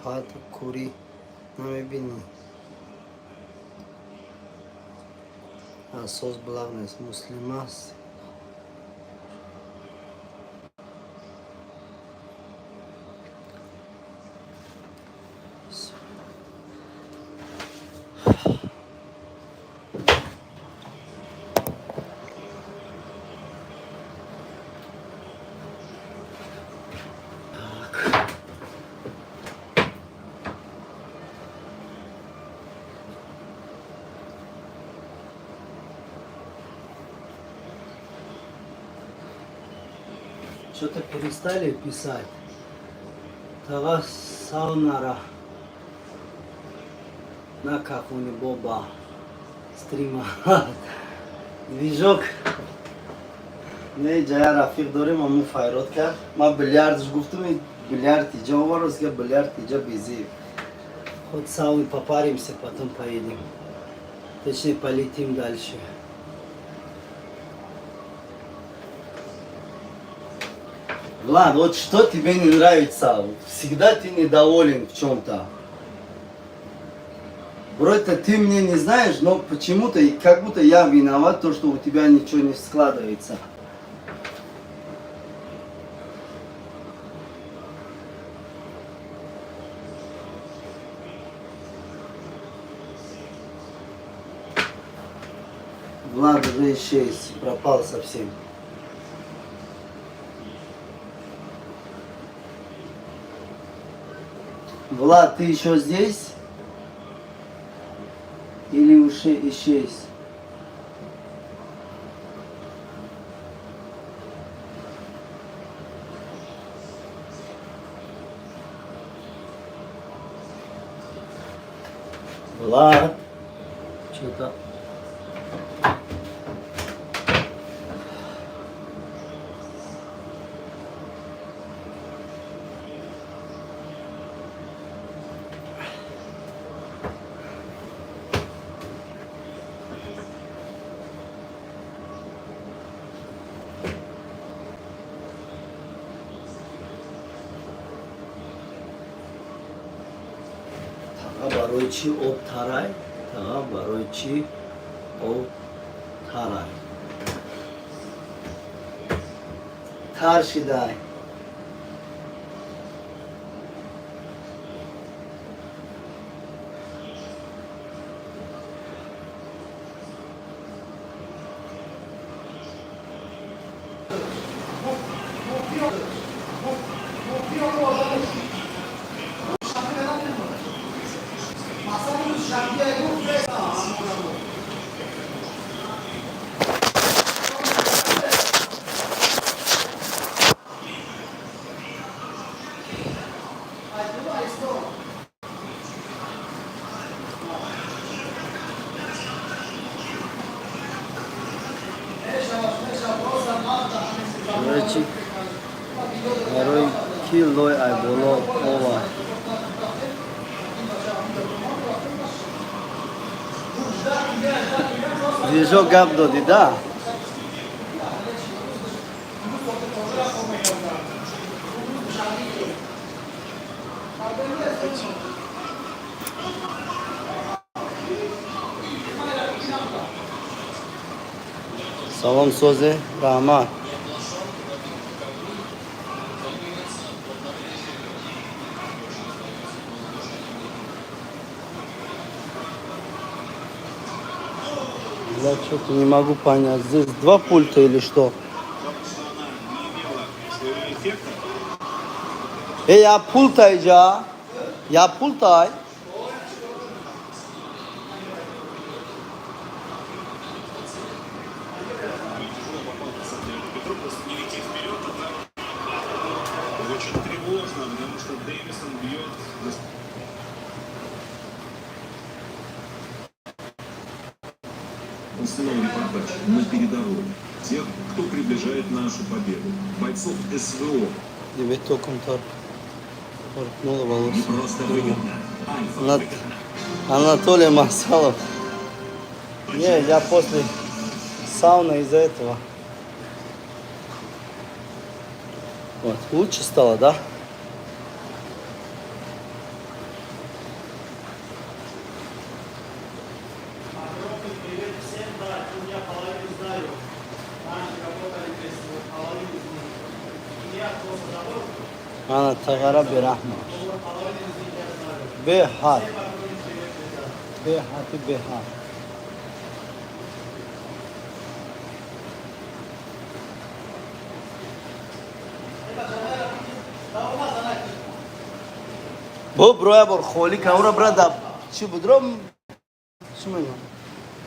Пад, Кури, намебини. Соз Благнес, Муслимас. Что-то перестали писать. Тава саунара. На кафуни боба. Стрима. Движок. Не джая рафиq дорем, аму файрот кард. Ма бильярдш гуфтум, бильярд иджа оварос, я бильярд иджа безив. Хоть сауны попаримся, потом поедем. Точнее, полетим дальше. Влад, вот что тебе не нравится? Всегда ты недоволен в чем-то. Вроде ты меня не знаешь, но почему-то, как будто я виноват, то, что у тебя ничего не складывается. Влад уже исчез, пропал совсем. Влад, ты еще здесь? Или уже исчез? Влад, что-то... барои чӣ об тарай? Тага барои чӣ об тарай? Тар шидай. Барои ки лой ай боло ова. Вижо гап доди да? Салом созе, раҳмат. Я что-то не могу понять. Здесь два пульта или что? Я пультай же. Я пультай. Очень тревожно, потому что Дэвисон бьет. Установлен репортаж на передовой. Тех, кто приближает нашу победу. Бойцов СВО. Тебе током-то торкнуло волос. Не просто выгодно. Альфа. Анатолий Масалов. Не, я после сауны из-за этого. Вот, лучше стало, да? Ана тагара берахма. Бехат. Бехат и бехат. Бо броя бор холи камера брада. Чи будром? Шумно.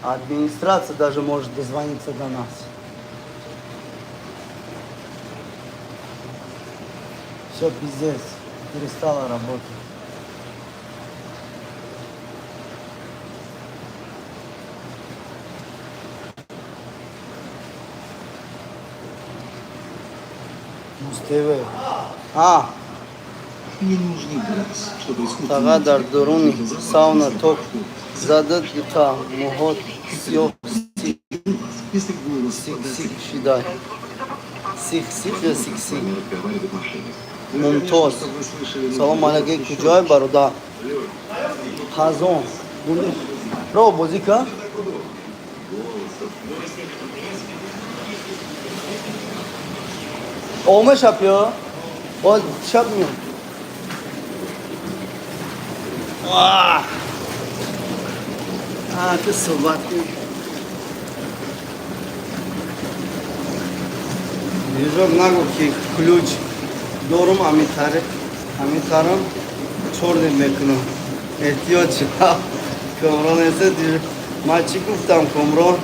Администрация даже может дозвониться до нас. Все пиздец, перестала работать. Мустеве. Мне не нужны глаз, чтобы искусственно... Тага дар дуруни сауна ток задад ита мухот сиёҳ Если голос сик шидай. Сик я сик. разговаривает мошенник. Мумтоз. Салом алейкум, куҷои бародар? Хазон. Ро бозика? Оме шаб ё? Боз шаб мё. Ты собаки. Вижу много ключ. Дорум амитарам чордем мекунам. Эҳтиёт шуда. Комрон эса ман чӣ гуфтам комрон?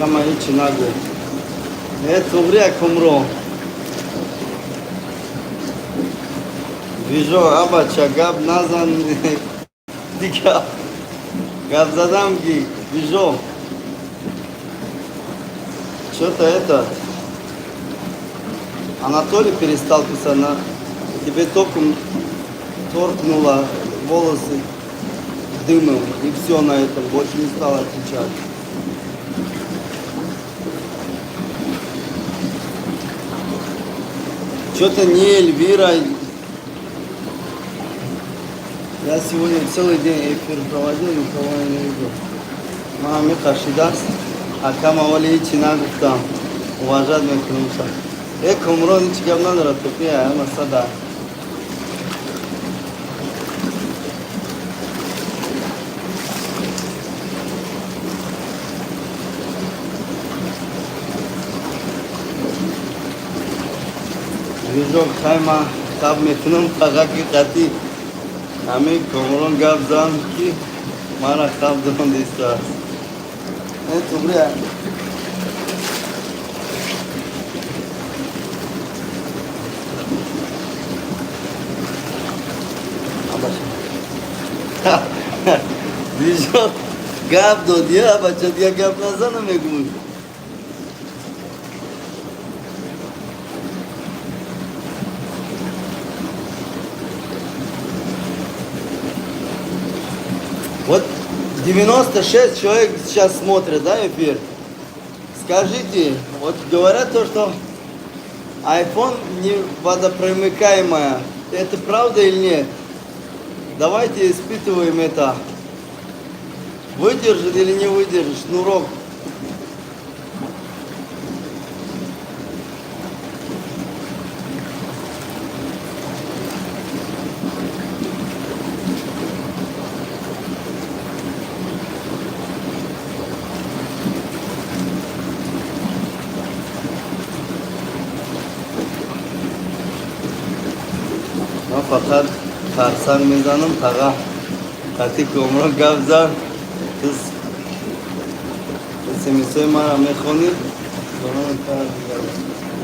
Ман ҳечи нагуфт. Туғрия комрон. Вижу, абача, гап назан. Дига. Гап задам ги. Вижу. Что-то это. Анатолий перестал писать. Тебе током торкнуло волосы дымом. И все на этом. Больше не стал отвечать. Что-то не Эльвира. Я сегодня целый день эфир проводил, никого я не видел. Маме Хашидас, а Камавали Чинагу там. Уважаемый Крумса. Кумрон Чигамнан Ратупия, Масада. Вижу Хайма, там мехнум тагаки кати. Ами Кумрон Габзан ки Мара Хабдан Диста. Это бля. Вижу Габдо dia baca dia Gab Nazana Megum. Вот 96 человек сейчас смотрят, да, эфир? Скажите, вот говорят то, что iPhone не водопромыкаемая. Это правда или нет? Давайте испытываем это. Выдержит или не выдержит шнурок? Fakat Tarsan mizanım taga Kati kumru gavzan Kız Semisoy mara mekhoni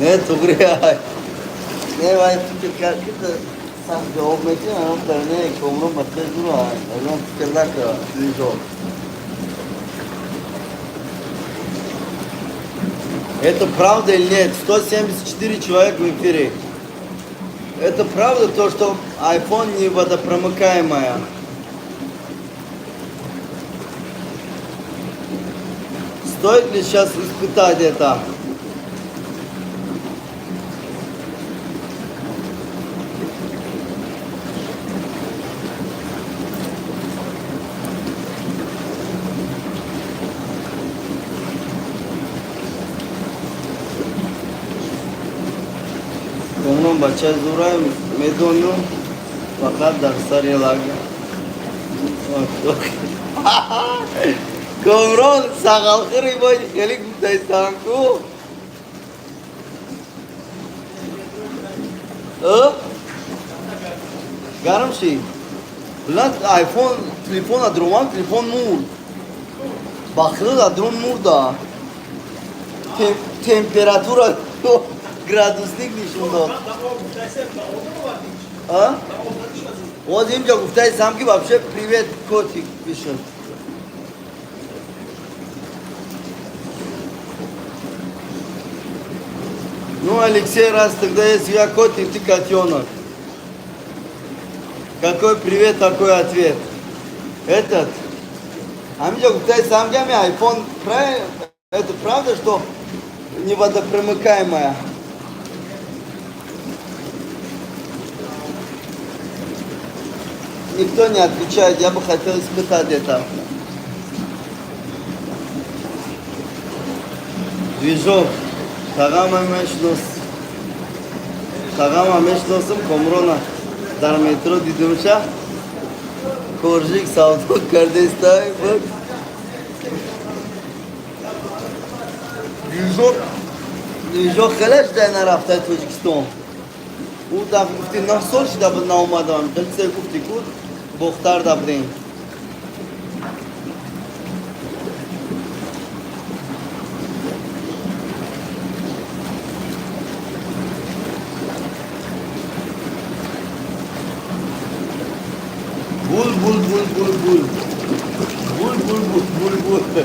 Ne tugriya Ne vay fikir karkıda Sah cevap metin anam karne kumru matle duru Anam fikirler ka Dijo Это правда или нет? 174 человека в эфире. Это правда то, что iPhone не водопромыкаемая? Стоит ли сейчас испытать это? Onun bacha zuray medonu fakat darsar yalaga. Komron sagal khri boy gelik daysan ku. Garam şey. Lan iPhone telefon adroman telefon mur. Baklı adron mur da. Temperatura градусник нишунда. А? Вот им же гуфтай самки вообще привет котик пишет. Ну, Алексей, раз тогда если я котик, ты котенок. Какой привет, такой ответ. Этот. А мне гуфтай самками iPhone, это правда, что не водопромыкаемая? Никто не отвечает, я бы хотел испытать это. Движок. Тагама мешнос. Тагама мешносом комрона. Дар метро дидумша. Коржик саудо кардестай. Движок хелеш дай нарафтай Таджикистан. او دفعه گفتی 9 سال شده بود ناومدم دلسه گفتی کود بختر دبدیم بول بول بول بول بول بول بول بول بول بول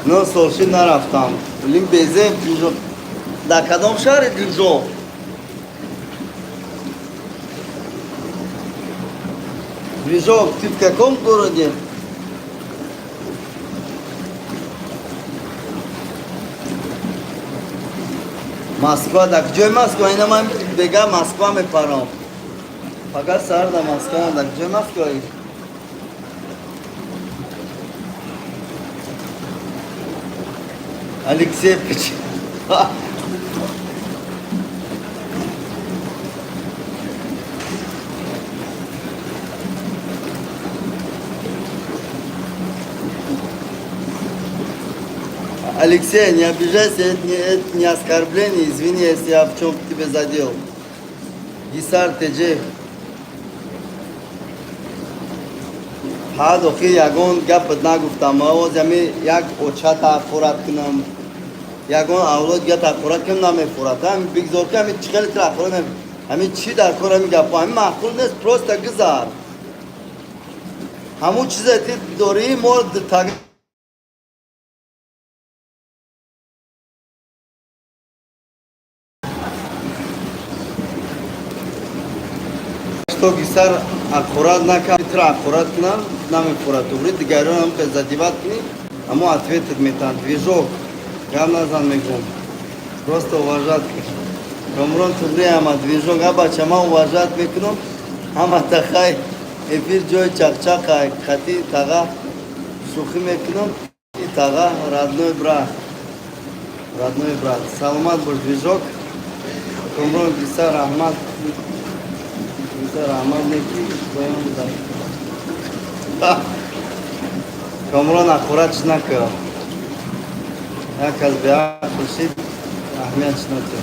9 سال شد نرفتم ولیم بیزه پیجو در کدام شهر دیلجو؟ Движок, ты в каком городе? Москва, да где Москва? Я нам бега Москва мы паром. Пока сарда Москва, да где Москва? Алексей Пич. Алексей, не обижайся, это не оскорбление, извини, если я в чем тебе задел. Гисар теже. Хад охи ягон гап нагуфтам, оз ями як очата хурат кинам. Ягон авлод гата хурат ким намефурат. Ами бигзор ки ами чхел тра хурат. Ами чи дар кор ами гап, ами махкул нест, просто гзар. Хаму чизе ти дори мор таг что гисар аккурат накатра аккурат нам нами аккурат убрит дигарон нам задевать ни аму ответит метан движок гамназан мегум просто уважать камрон тубри ама движок аба чама уважать мекнум ама тахай эфир джой чакчакай хати тага сухи мекнум и тага родной брат саламат буш движок камрон гисар ахмад Rahmat neki koyalım da. Kamran akkurat çınakıyor. Herkes bir akılşit Ahmet çınakıyor.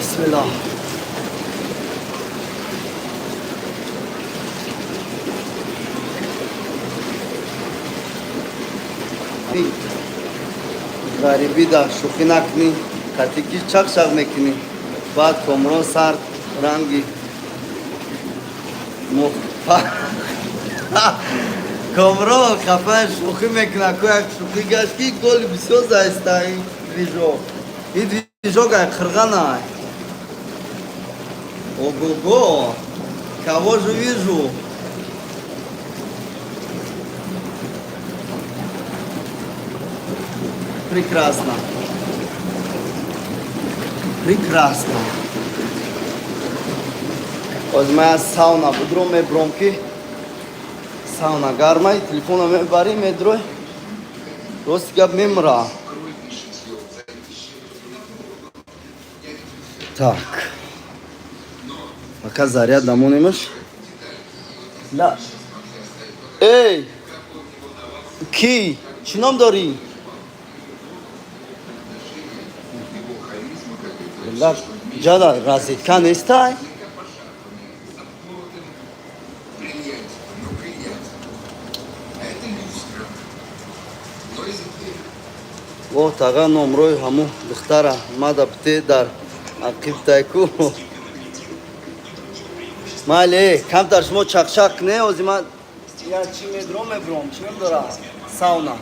Bismillah. Garibi da şukinakni, katiki çak şagmekini, bat komron sart rangi, muhta. Komron kafa şukimekna koyak şukigaşki gol bisyo zaistay движок. И движок ай кыргана. Ого-го! Кого же вижу? Прекрасно. Прекрасно. Оз моя сауна будро ме бромки. Сауна гармай, телефона ме бари ме дрой. Рост габ мемра. Так. Пока заряд дамон имаш. Да. Эй! Ки! Чином дори? Да, джада разитка нестай. Вот ага номрой хаму духтара мада пте дар ақиб тайку. Мали, камтар шумо чақчақ не озима я чи медром чим дора сауна.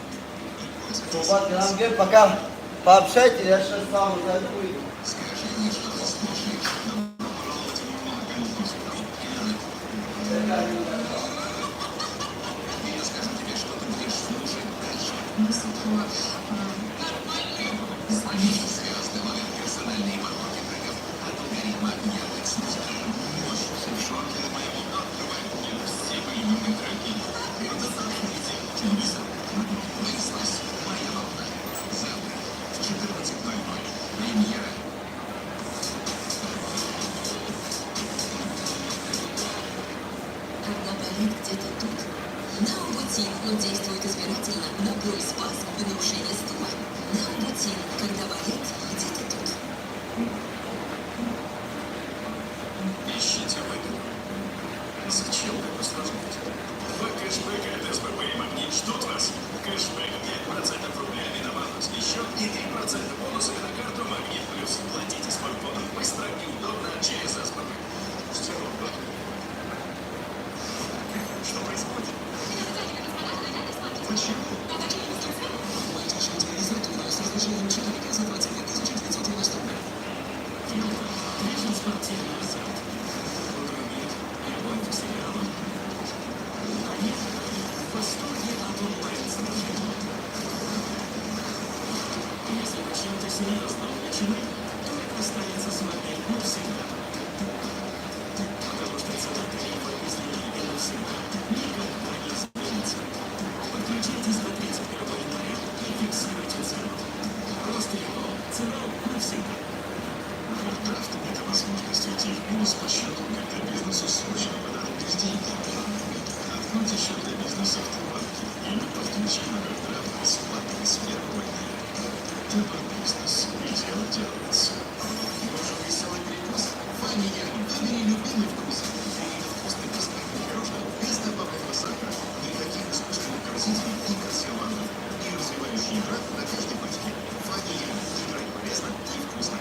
Соҳбат кардам ге пока пообщайте, я сейчас сауна зайду. Когда болит где-то тут, Наубутин, он действует избирательно на боль, спазм и нарушение стула. Наубутин, когда болит где-то тут. Ищите выгоду. Зачем так усложнять? Два кэшбэка от СББ и Магнит ждут вас. Кэшбэк 5% рублями на баланс. Еще и 3% бонусами на карту Магнит. чем-то серьезно увлечены, то останется с вами навсегда. Потому что цена тарифа изменения навсегда никогда не изменится. Подключайтесь до 31 января и фиксируйте цену. Просто его цена навсегда. Овердрафт – это возможность уйти в минус по счету, когда бизнесу срочно понадобились деньги. Откройте счет для бизнеса в Тинбанке или подключим овердрафт бесплатно с первого дня. Тинбанк бизнес. И дело делается. Может, веселый перекус? Фамилия. Выбери любимый вкус. Привет вкусный бисквитный пирожный без добавленного сахара. Никаких искусственных красителей и консервантов. И развивающий брат на каждой пачке. Фамилия. Играй полезно и вкусно.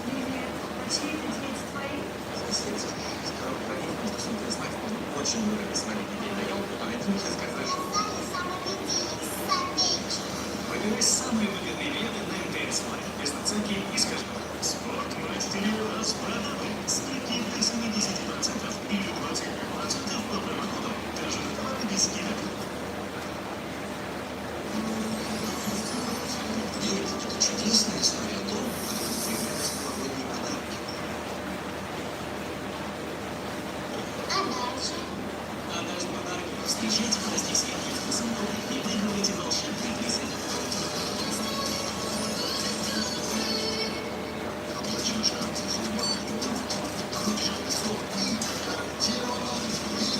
Привет. А чьи это дети твои? Соседи. Скоро проверим, что смотря знать, очень много смотреть детей на елку, поэтому сейчас скажешь. Выбирай самые выгодные билеты на МТС Лайф. Без наценки и с каждого. Спортмастери распроданы. Скидки до 70% или 25% по промокоду. Даже на товары без скидок. Ведь это чудесная история о том, как появляются новогодние подарки. А даже подарки. Встречайте рождественские вкусы и выигрывайте волшебные призы. Оплачиваешь картой Сбербанка. Ключевое слово «и» гарантированно выигрываешь.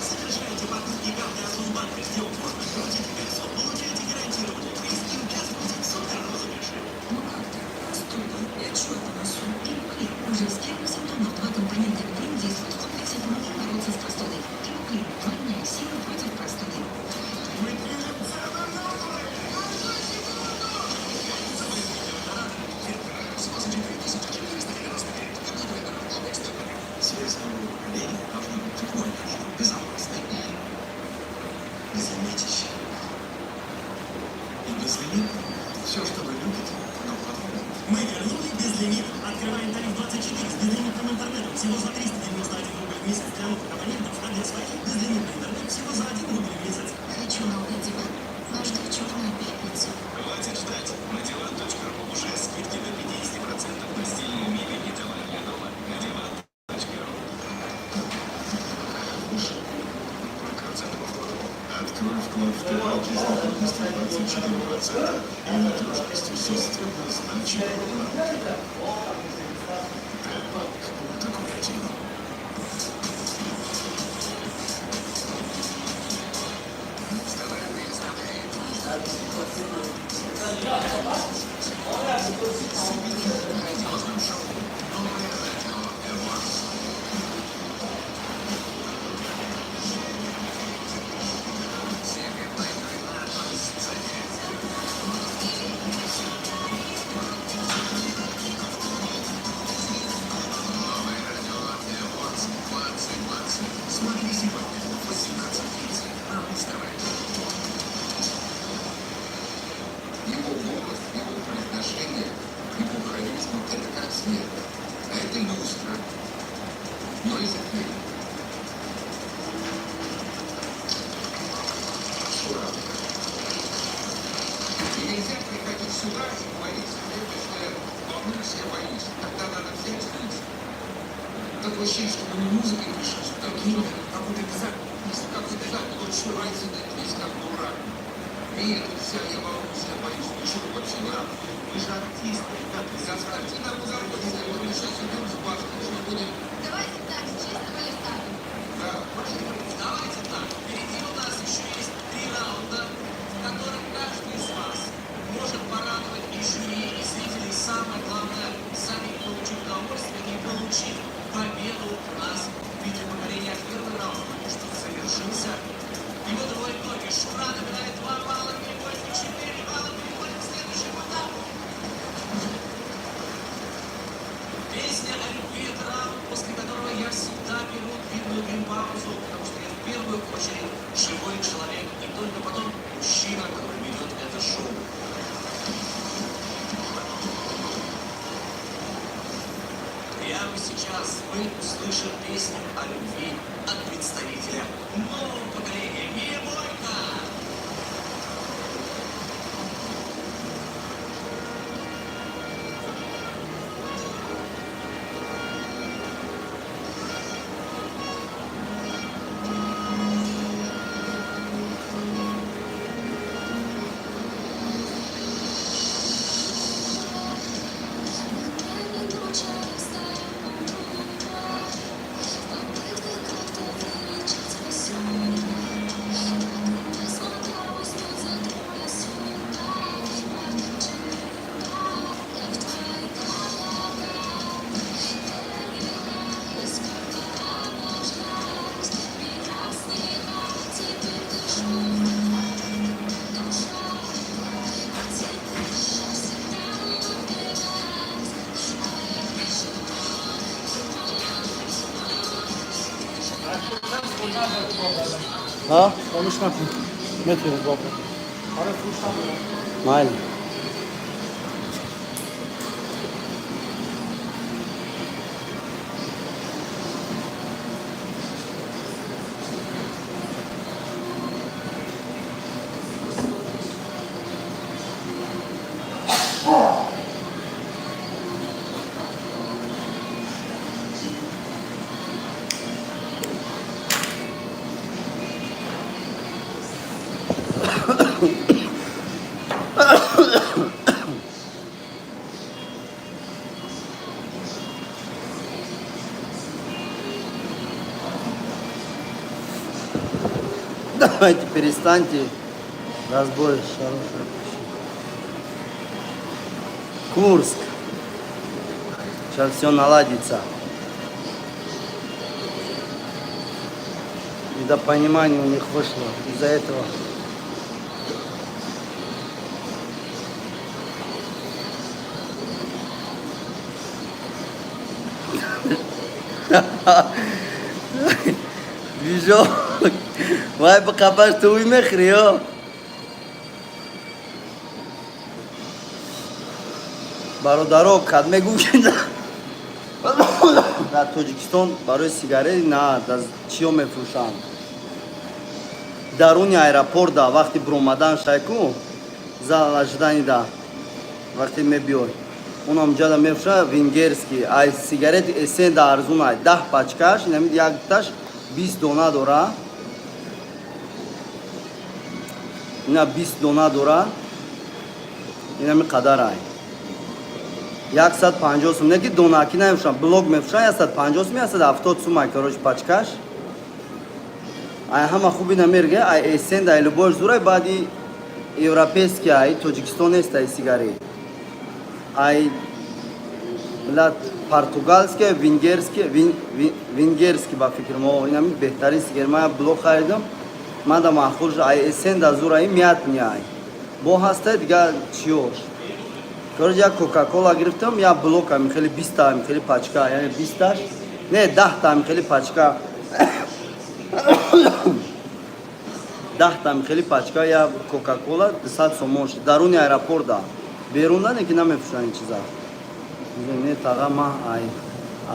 Совершайте покупки карты Озонбанка, где угодно. Крутите колесо, получайте гарантированный приз и участвуйте в суперрозыгрыше. Ну как ты? Простуда и отчетный носу. Клин. Уже с первых симптомов два компонента Клин действуют в комплексе, помогая бороться с простудой. Клин. Двойная сила против простуды. Связь нового поколения должна быть прикольной, безопасной и заметящей. И безлимитной. Все, что вы любите, но по-новому. Мы вернули безлимит. Открываем тариф 24 с безлимитным интернетом. Всего за 391 рубль в месяц для новых абонентов. А для своих безлимитный интернет всего за 1 рубль в месяц. Хочу новый диван, но жду черную пятницу. Хватит ждать. На диван.ру уже скидки до 50% на стильную мебель и товары для дома. На диван.ру. Открой вклад в ТВ с доходностью 24% и надежностью со стопроцентным налогом. Т-банк. Такой один. Смотри сегодня в 18:30 на Муз-ТВ. Его голос, его произношение, его харизма – это как свет. А это люстра. Но и закрыт. Шура. И нельзя приходить сюда и говорить себе, что волнуюсь, я боюсь. Тогда надо взять лицо. Такое ощущение, что мы не музыкой пришли сюда, какой-то дизайн. Если какой-то дизайн, то Шура сидит весь как дурак. Нет, вся я волнуюсь, я боюсь, ничего вообще не рад. Вы же артисты, ребята, заставьте нам заработать, мы сейчас идем с Баской, что будем... Давайте так, с чистого листа. Да, Давайте так. Впереди у нас еще есть 3 раунда, в которых каждый из вас может порадовать и жюри, и зрителей. Самое главное, сами получить удовольствие и получить победу у нас в виде покорения первый раунд, потому что завершился. Его двое итоги. Шура набирает 2 балла, переходит в 4 балла, переходит к следующему этапу. Песня о любви — это раунд, после которого я всегда беру длинную паузу, потому что я в первую очередь живой человек, и только потом мужчина, который ведет это шоу. Прямо сейчас мы услышим песню о любви от представителя нового поколения Мия Бойко. ها خاموش نکن میتونید بابا آره فروش هم مایل Давайте перестаньте разбой хороший. Курск. Сейчас все наладится. И до понимания у них вышло из-за этого. Движок. Вай бакабаш ты уймехри, о. برادرها کدمه گو کنده در تاجیکستان برای سیگاری نه در چیو میفروشند درون ایرپورت دا وقتی برومدن شایکو زل نشدنی دا وقتی میبیوی اونم جدا میفروشه وینگرسکی ای سیگارت اسین دا ارزون ای 10 پاچکاش اینمی یک تاش 20 دونه داره اینا 20 دونه داره اینمی قدر ای 150 сум не ки донаки намешам блок мефшан 150 сум 170 сум ай короче пачкаш ай ҳама хуби намерге ай эсен да любой зурай бади европейский ай тоҷикистон нест ай сигари ай блад португалский венгерский ба фикр мо инами беҳтарин сигари ман блок харидам ман да маъқул ай эсен да зурай мият миай бо ҳаста дига чиёш короче як кока-кола гирифтам я блока михели 20 та михели пачка яъне 20 таш не 10 та михели пачка 10 та михели пачка я кока-кола 200 сомон шуд даруни аэропорт да берунда не ки намефрӯшанд ин чиза не тага ма ай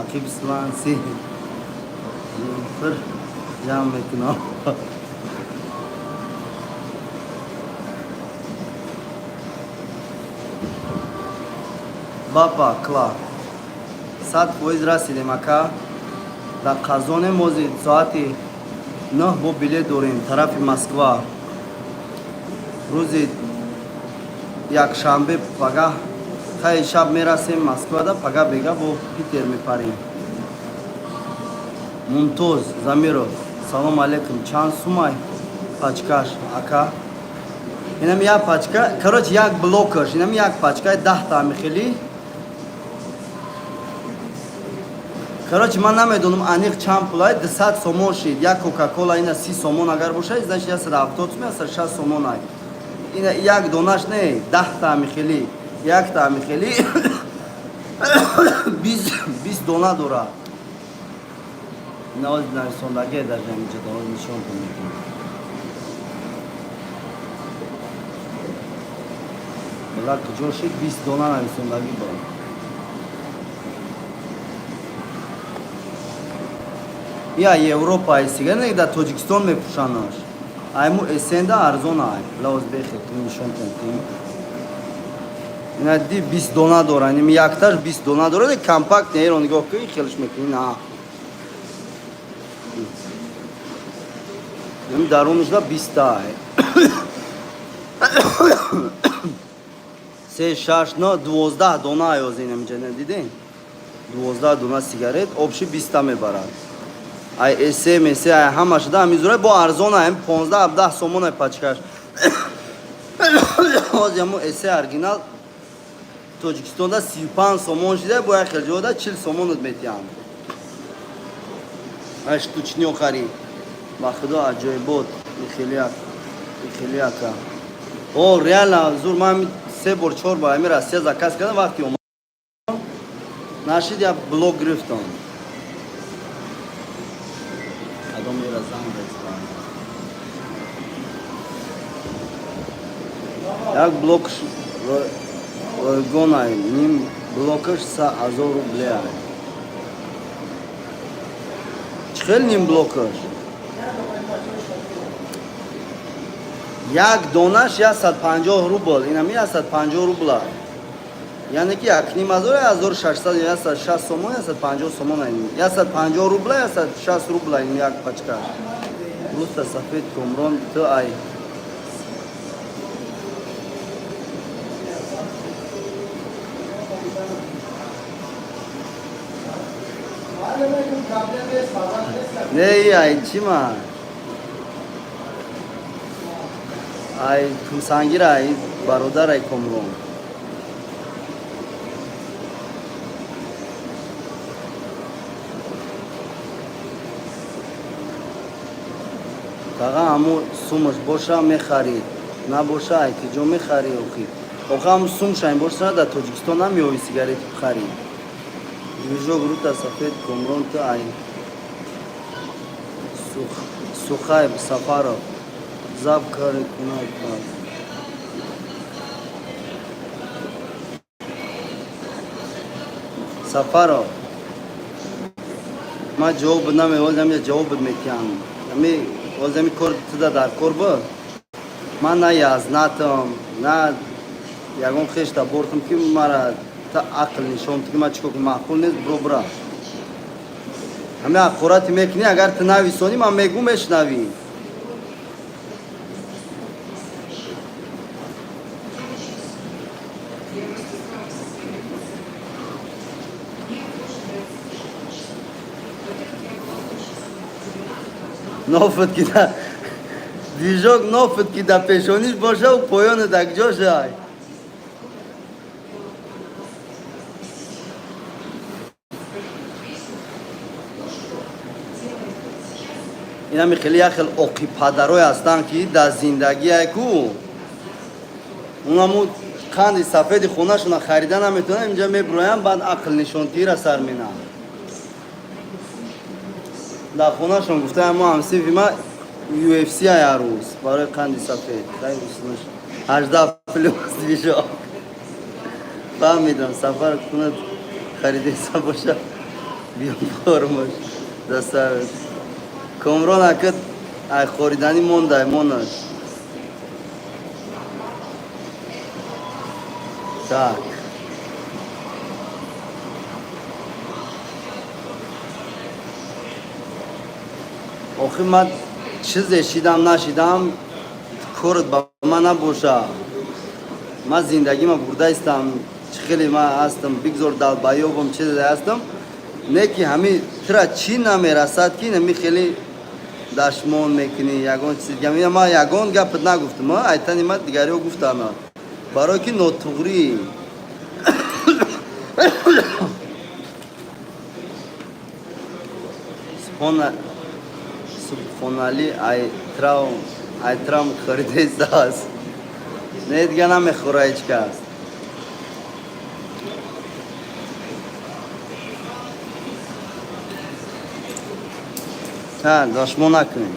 ақиб сланси фир ҷамъ мекунам бапа кла 100% расидем ака дар қазоне мози соати 9 бо билет дорем тарафи москва рӯзи якшанбе пага хай шаб мерасем москва да пага бега бо питер мепарем мумтоз замиров салом алейкум чанд сумай пачкаш ака инам як пачка короче як блокаш инам як пачка 10 та михели короче ман намедонам аниқ чанд пулай 200 сомон шид як кока-кола ина 30 сомон агар бошад значит 170 сомон 160 сомон ай ина як донаш не 10 та михели як та михели 20 дона дора ина оз нарисондаги дар ҷамиҷа дор нишон кунем бала куҷо шид 20 дона нарисондаги бор я Европа ай сигар не дар Тоҷикистон мепӯшанаш айму эсенда арзон ай лаоз бехел нишон кунем ина ди 20 дона дора ним якташ 20 дона дора компакт не ро нигоҳ кунӣ хелш мекунӣ на ним дарунашда 20 та ай 3 6 9 12 дона ёзинам ҷана дидем 12 дона сигарет обши 20 та мебарад ай эсе месе ай ҳама шуда ҳамизура бо арзон ай 15 17 сомон ай пачкаш ҳозир ҳамун эсе оригинал Тоҷикистонда 35 сомон шуда бо як хелҷода 40 сомонот метиҳанд ай штучни охари ба худо аҷоибот ихелиака о реально зур ман 3 бор 4 бор ами Россия заказ кардам вақти омадам нашид як блок гирифтам адам мера занг як блок гонай, ним блокаш 1000 рублей. Чхел ним блокаш? Як донаш 150 рубл, инами 150 рубла. Яъне ки акним азор 1600 160 сомон 150 сомон ин 150 рубла 160 рубла ин як пачка. Просто сафед комрон то ай. Не ай чима. Ай кумсангира ай бародар ай комрон. Тага аму сумаш боша мехарид. На боша ай ки ҷо мехари охи. Оха аму сум шайн боша да Тоҷикистон намеёви сигарет бихари. Движок рута сафед комрон то ай. Сухайб Сафаров. Заб кари кунай кунай. Сафаров. Ма ҷавоб намевозам, я ҷавоб метиҳам. Ами озами кор туда дар кор бо. Ман на язнатам, на ягон хешта бортам ки мара та ақл нишон ки ма чико ки маъқул нест бро. Ами ақорати мекунӣ, агар ту нависонӣ ман мегӯ мешнавӣ. Нофат ки да движок нофат ки да пешониш боша у поёна даг ҷошай. инами хеле яхел оқи падарое ҳастанд ки дар зиндагие ку унаму қанди сафеди хонашона харида наметавонанд, инҷа мебироянд, баъд ақл нишонтиира сар менам. Дар хонашон гуфтаам мо ҳамсинфи ма UFC ая рӯз барои қанди сафед 18 плюс движок. Фаҳмидам сафар кунад харидеса боша биёбормаш дастард. Комрон акад ай хоридани мондай монаш. Так. охир ман чизе шидам нашидам корат ба ман набоша. Ман зиндагима бурдаистам, чӣ хеле ман ҳастам, бигзор далбаёбам, чизе ҳастам. Не ки ҳами тира чӣ намерасад ки нами хеле дашмон мекунӣ, ягон чиз дигар. Ман ягон гапат нагуфтам, айтани ман дигариҳо гуфтам. Барое ки нотуғрӣ. Субхонали айтрам харидест. Не дига намехӯра ҳеҷ кас. Дашмон накунем.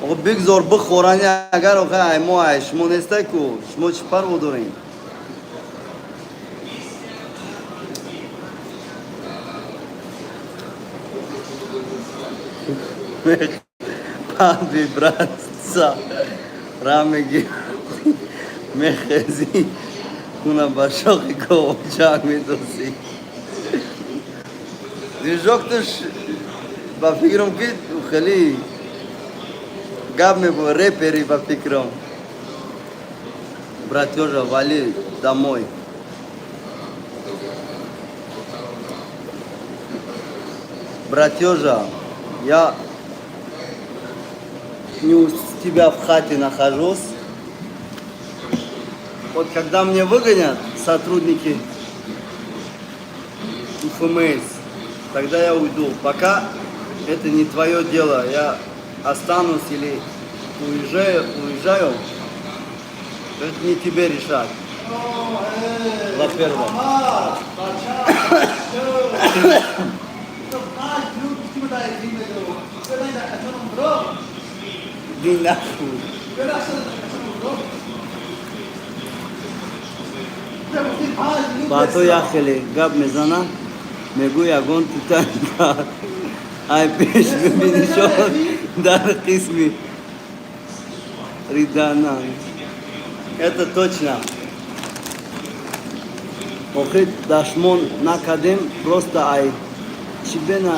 оғо бигзор бихӯрани, агар оха ай мо ай шумо нестай ку шумо чӣ парво дорем? Паби братца рамеги мехези куна ба шохи ковчак медоси. Движок туш ба фикрам ки хеле гап мебо репери ба фикрам. Братёжа вали домой. Братёжа, я не у тебя в хате нахожусь. Вот когда мне выгонят сотрудники ФМС, тогда я уйду. Пока это не твое дело. Я останусь или уезжаю. Это не тебе решать. Во-первых. Din nahur. با تو یا خیلی گپ میزنم میگو یگان تیتان کرد ای پیش ببینی شد در قسمی ریدانا это точно охи дашмон накадем просто ай чибена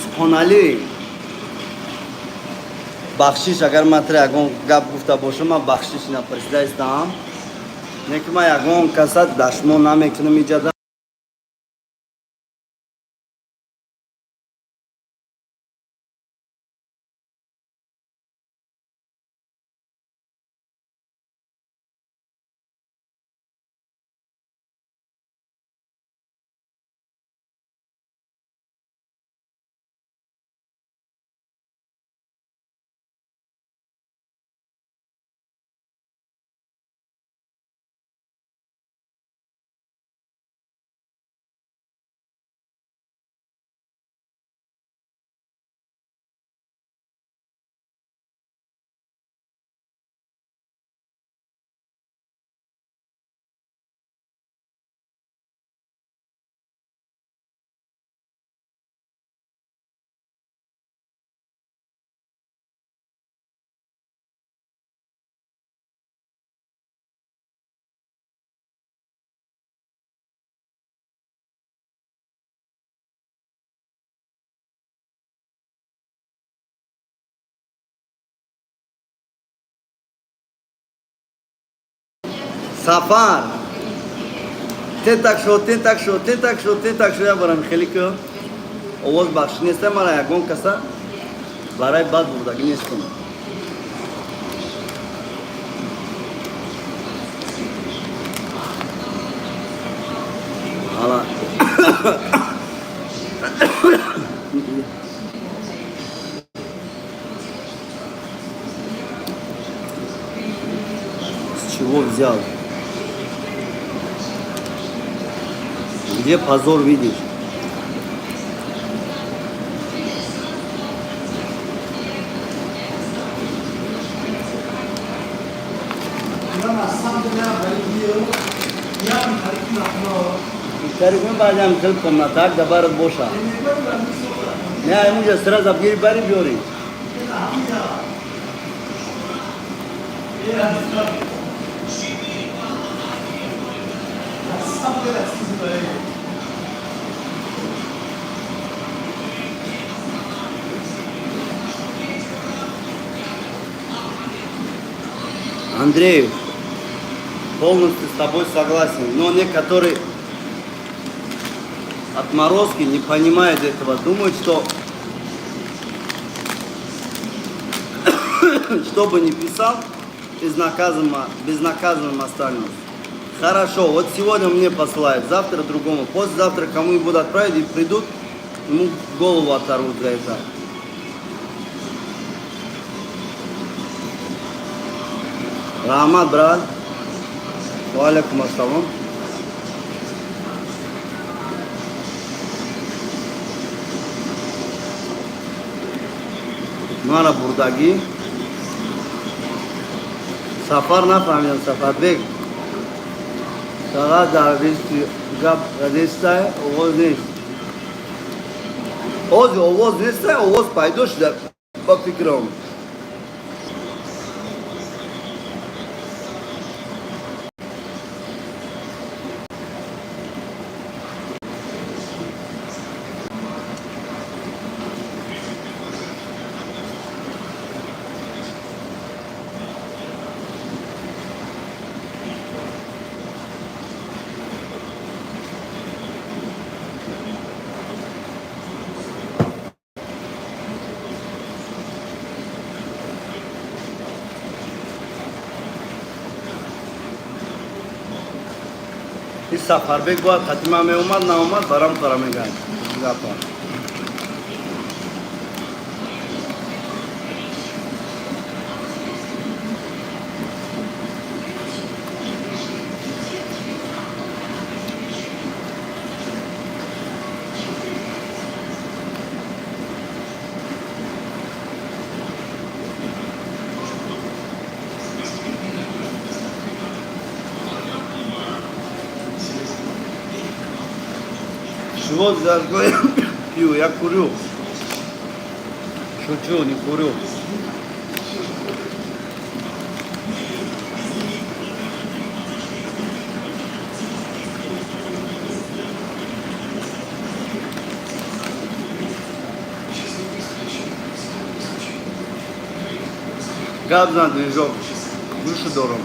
спонали бахшиш агар матре ягон гап гуфта бошам ман бахшиш напресидастам неки ман ягон каса дашмон намекунам иҷада سفر تنتک شو یا برام خیلی که آواز بخش نیسته مرا یکون کسا برای بد بردگی نیستم حالا с чего взял? Где позор видишь? Тарикмен баъдам хелп кунам так дабарат боша. Не муҷа сразу абгири бари биёри. Андрей, полностью с тобой согласен, но некоторые отморозки не понимают этого, думают, что что бы ни писал, безнаказанным останется. Хорошо, вот сегодня мне посылают, завтра другому, послезавтра кому-нибудь отправить и придут, ему голову оторвут за это. Рахмат, брат. Ва алейкум ассалам. Мара бурдаги. Сафар нафаҳмидам, Сафарбек. Фақат дар гап радистае, овоз нест. Ҳозир овоз нестае, овоз пайдо шуда ба фикрам. این Сафарбек باید خطیمه می اومد ناومد برام کارا میگن گپا Чего за пью? Я курю. Шучу, не курю. Габзан движок. Выше дорог.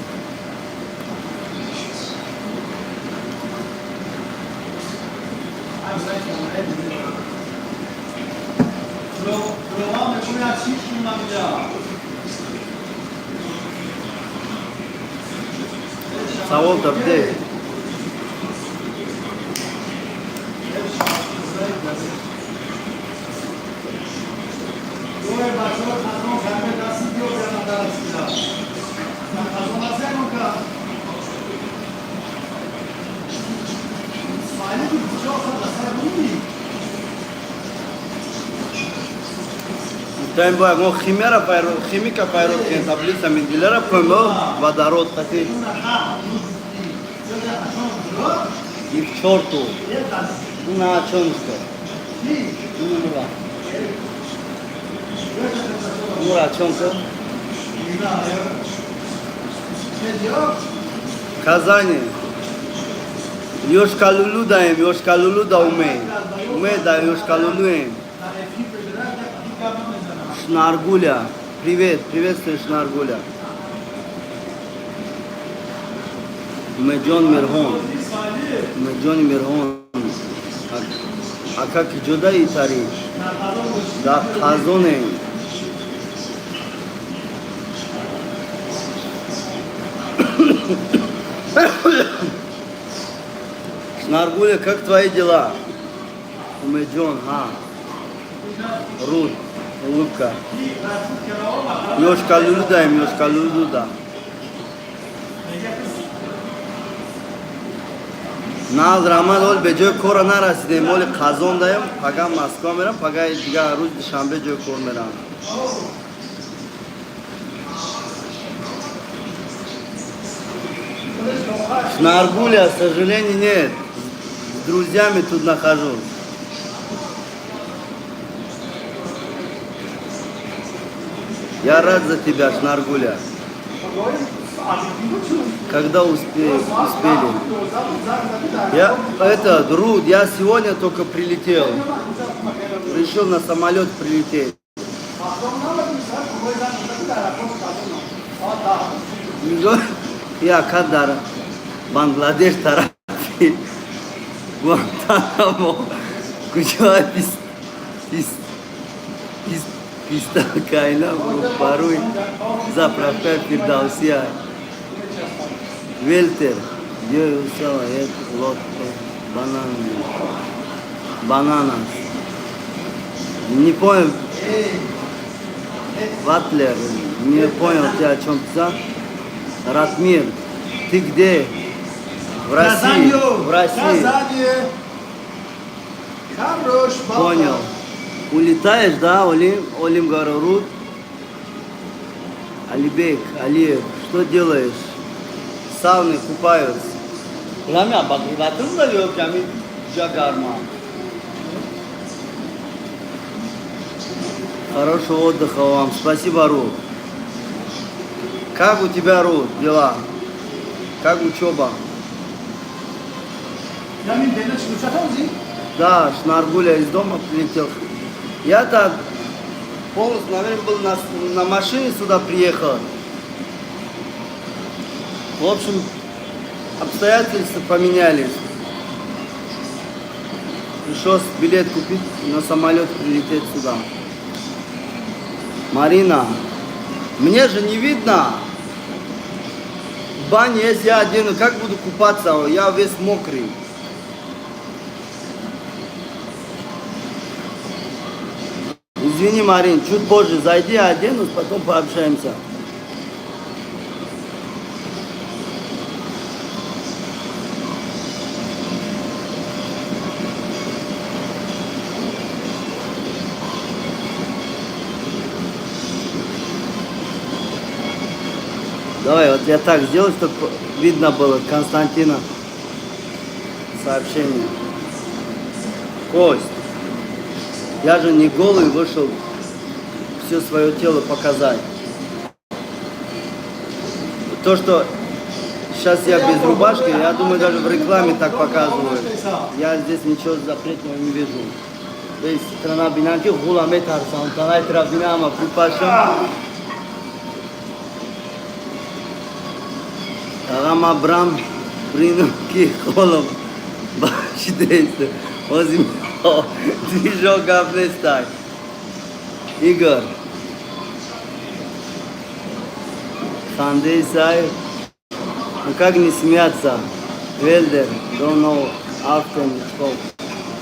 Savol tabii. Там было химика пайрокин, таблица Менделера, водород такой. И в черту. На чонско. Ну, а чонско? Казани. Йошкалулу даем, Йошкалулу да умей. Умей да Йошкалулу. Шнаргуля. Привет, приветствую, Шнаргуля. Меджон Мирхон. Меджон Мирхон. А как Джуда и Тари? Да, Хазоне. Шнаргуля, как твои дела? Меджон, Рут. Улыбка. Йошкалулу даем, Йошкалулу да. Наз Рамад ол be joy kora narasidim. Moli Qazondayam, paga Moskva meram, paga diga roz dushanbe joy kor meram. Шнаргуля, к сожалению, нет. С друзьями тут нахожусь. Я рад за тебя, Шнаргуля. Когда успели? Друд, я сегодня только прилетел. Решил на самолет прилететь. Я Кадар, Бангладеш, Тарафи, Гуантанамо, Куча Пистакайна, Паруй, Заправка, Фирдаусия, Вельтер, Йосала, Лот, Банана. Не понял, Ватлер, не понял тебя, о чем ты. Ратмир, ты где? В России. В России. Понял. Улетаешь, да, Олим Гарурут? Алибек, Алиев, что делаешь? Сауны купаются. Хорошего отдыха вам. Спасибо, Рут. Как у тебя, Рут, дела? Как учеба? Да, Шнаргуля из дома прилетел. Я-то полностью, наверное, был на машине сюда приехал. В общем, обстоятельства поменялись. Пришлось билет купить, на самолет прилететь сюда. Марина, мне же не видно. В бане, если я одену, как буду купаться? Я весь мокрый. Извини, Марин, чуть позже зайди, оденусь, потом пообщаемся. Давай, вот я так сделаю, чтобы видно было Константина сообщение. Кость. Я же не голый вышел все свое тело показать. То, что сейчас я без рубашки, я думаю, даже в рекламе так показывают. Я здесь ничего запретного не вижу. То есть страна бинанки гуламе тарсан, танай трабинама припашам. Агам Абрам принуки холом башидейся. Озим движок гавнестай. Игорь. Сандейсай. Ну как не смеяться? Велдер, don't know often spoke.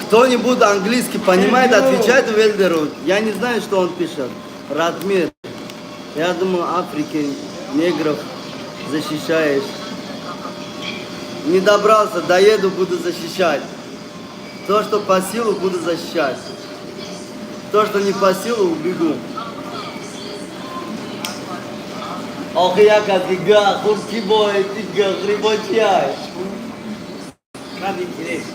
Кто-нибудь английский понимает, отвечает Велдеру. Я не знаю, что он пишет. Радмир. Я думаю, Африки, негров защищаешь. Не добрался, доеду, буду защищать. То, что по силу, буду защищать. То, что не по силу, убегу. Ох, я как ига, хурки бой, тига, грибочай. Как интересно.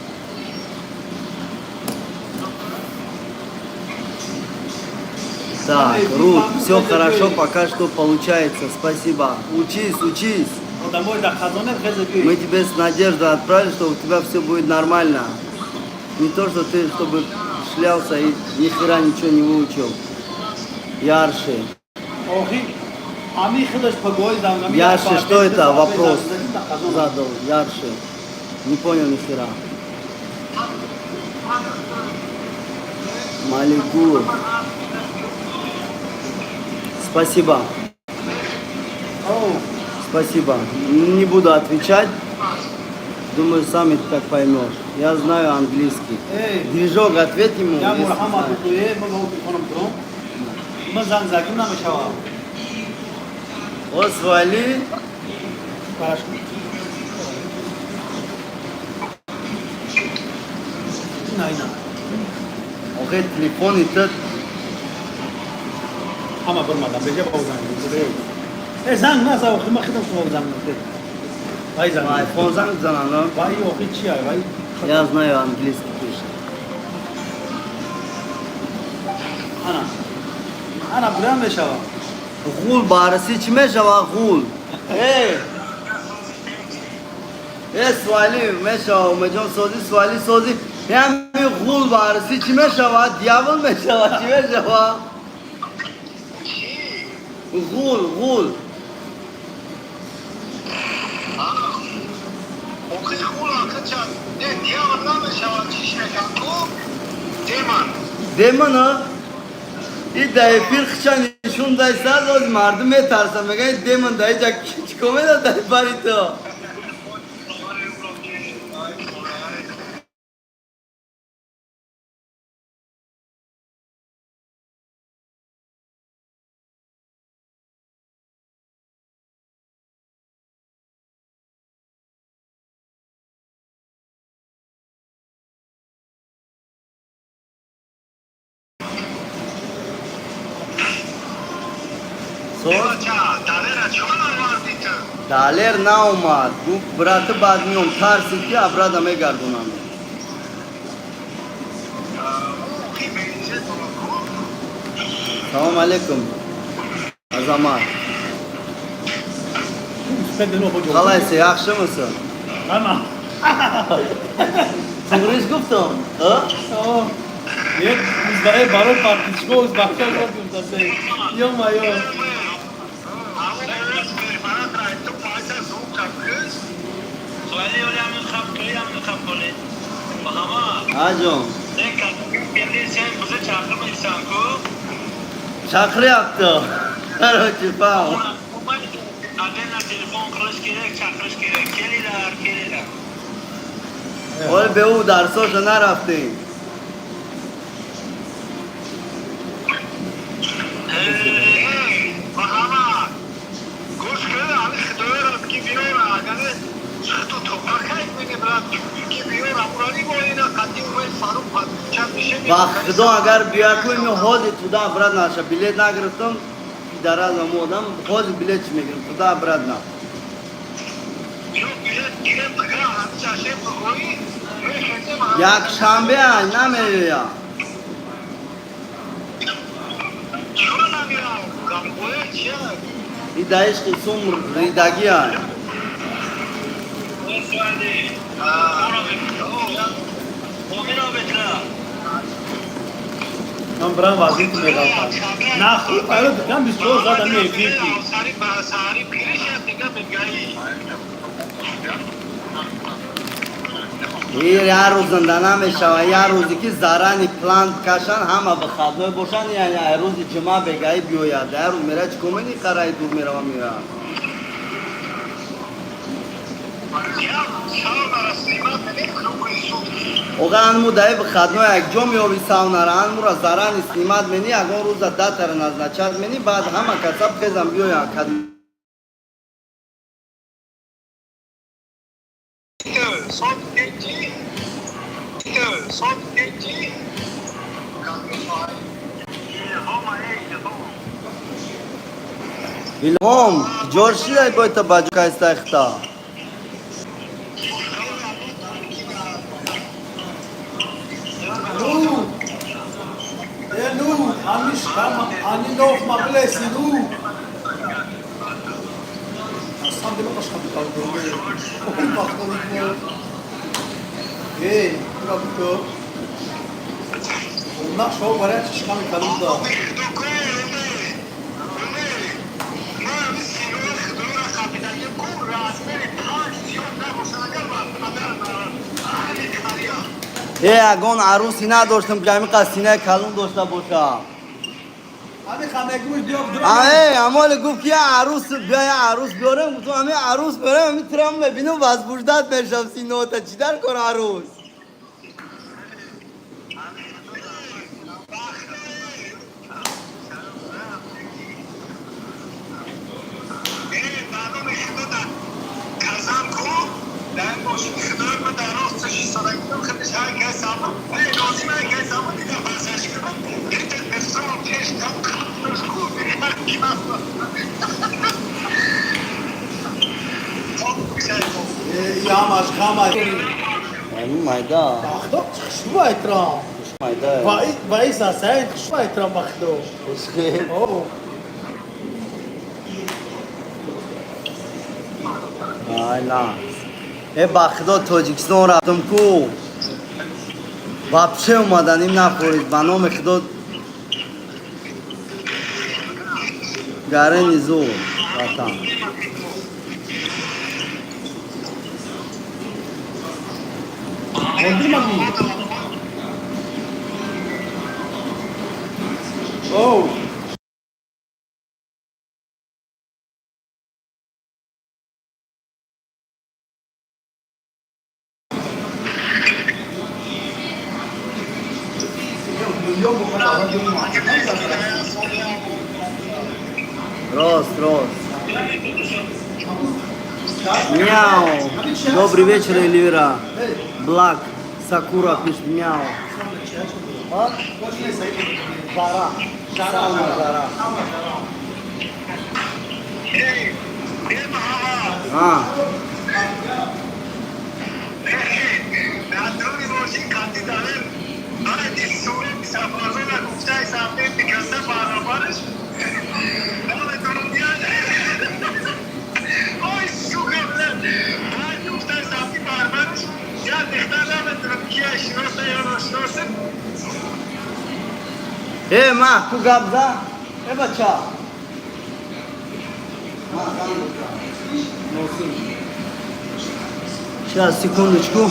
Так, Рут, все хорошо, пока что получается. Спасибо. Учись, учись. Мы тебе с надеждой отправили, что у тебя все будет нормально. Не то, что ты, чтобы шлялся и ни хера ничего не выучил. Ярше. Ярше, что это? Вопрос задал. Ярше. Не понял ни хера. Малику. Спасибо. Спасибо. Не буду отвечать. Думаю, сами ты так поймешь. Я знаю английский. Движок, ответь ему. Вот свали. Окей, телефон и тот. Ama durmadan bece bavzan. Zang nasıl okuma khidam bavzan. Vay zang. iPhone zang zanano. Vay okuyucu ya vay. Я знаю английский пишет. Ana buram meşava. Гул барси чме жава гул. Свали мешава, меджон свали сози. Я ми гул барси чме жава, дьявол мешава, чме жава. Гул. Demon ha? İddiayı bir kışan şundaysa o mardım etarsam ben demon dayacak çıkome da dayparito. Daler na umad. Bu bratı badmiyom tarsi ki abrada me gardunam. Selamun aleyküm. Azamat. Halaysa yaxşı mısın? Ana. Sıvırış guftum. Ha? Niye? Uzbay baro partişko uzbakta gördüm da Yok ma yok. Hacım. Çakır yaptı. Karoçi pao. Ol beu darso jana rafte. Vaqtida agar buyakul mi hodi tuda obratно aşa bilet nagirdim idara zamodam hodi bilet chmegir tuda obratно. یک شنبه های نمیری یا این دایش قسم ریدگی های من برام واضح میگم نه خوب برای دکان 24 ساعت همین فیکی این یه روز زنده نمیشه و یه روزی که زرانی پلانت کشن همه به خدمه باشن یعنی یه روزی جمعه بگایی بیاید یه روز میره چکومینی قراری دور میره و میره اوگه انمو دایی به خدمه یک جا میابی ساونره انمو را زرانی سلیمت منی اگه روز ده تر نزنچت منی بعد همه کسب خیزم بیاید Ilhom, George dai boy ta baju ka ista ikhta. نو همیش همی نوف مقلسی نو اصلا دلو باش خواهد کنم اون وقتا دیگه برا بکر اون نقش ها برای چشکا میکنم دا اگون عروسی نداشتم که همین قصینه کلون داشته باشم همین خانه گوش دیاب درام امال گفت که عروس بیا یه عروس بیارم تو همین عروس بیارم همین ترام ببینم باز بوجدت میشم سینه تا چی در کن عروس یا مشخامه همین مایدا بخدو خشبو ایترام مایدا وای ساسای خشبو ایترام بخدو خوشخیر اوه آیلا بخدا تاجیکستان رفتم کو вообще اومدنیم نخورید به نام خدا گره زور وطن اوه Рост. Мяу. Добрый вечер, Эльвира. Блак. Сакура пишет мяу. Жара. Самая жара. ما کو گابزا بچا Сейчас, секундочку.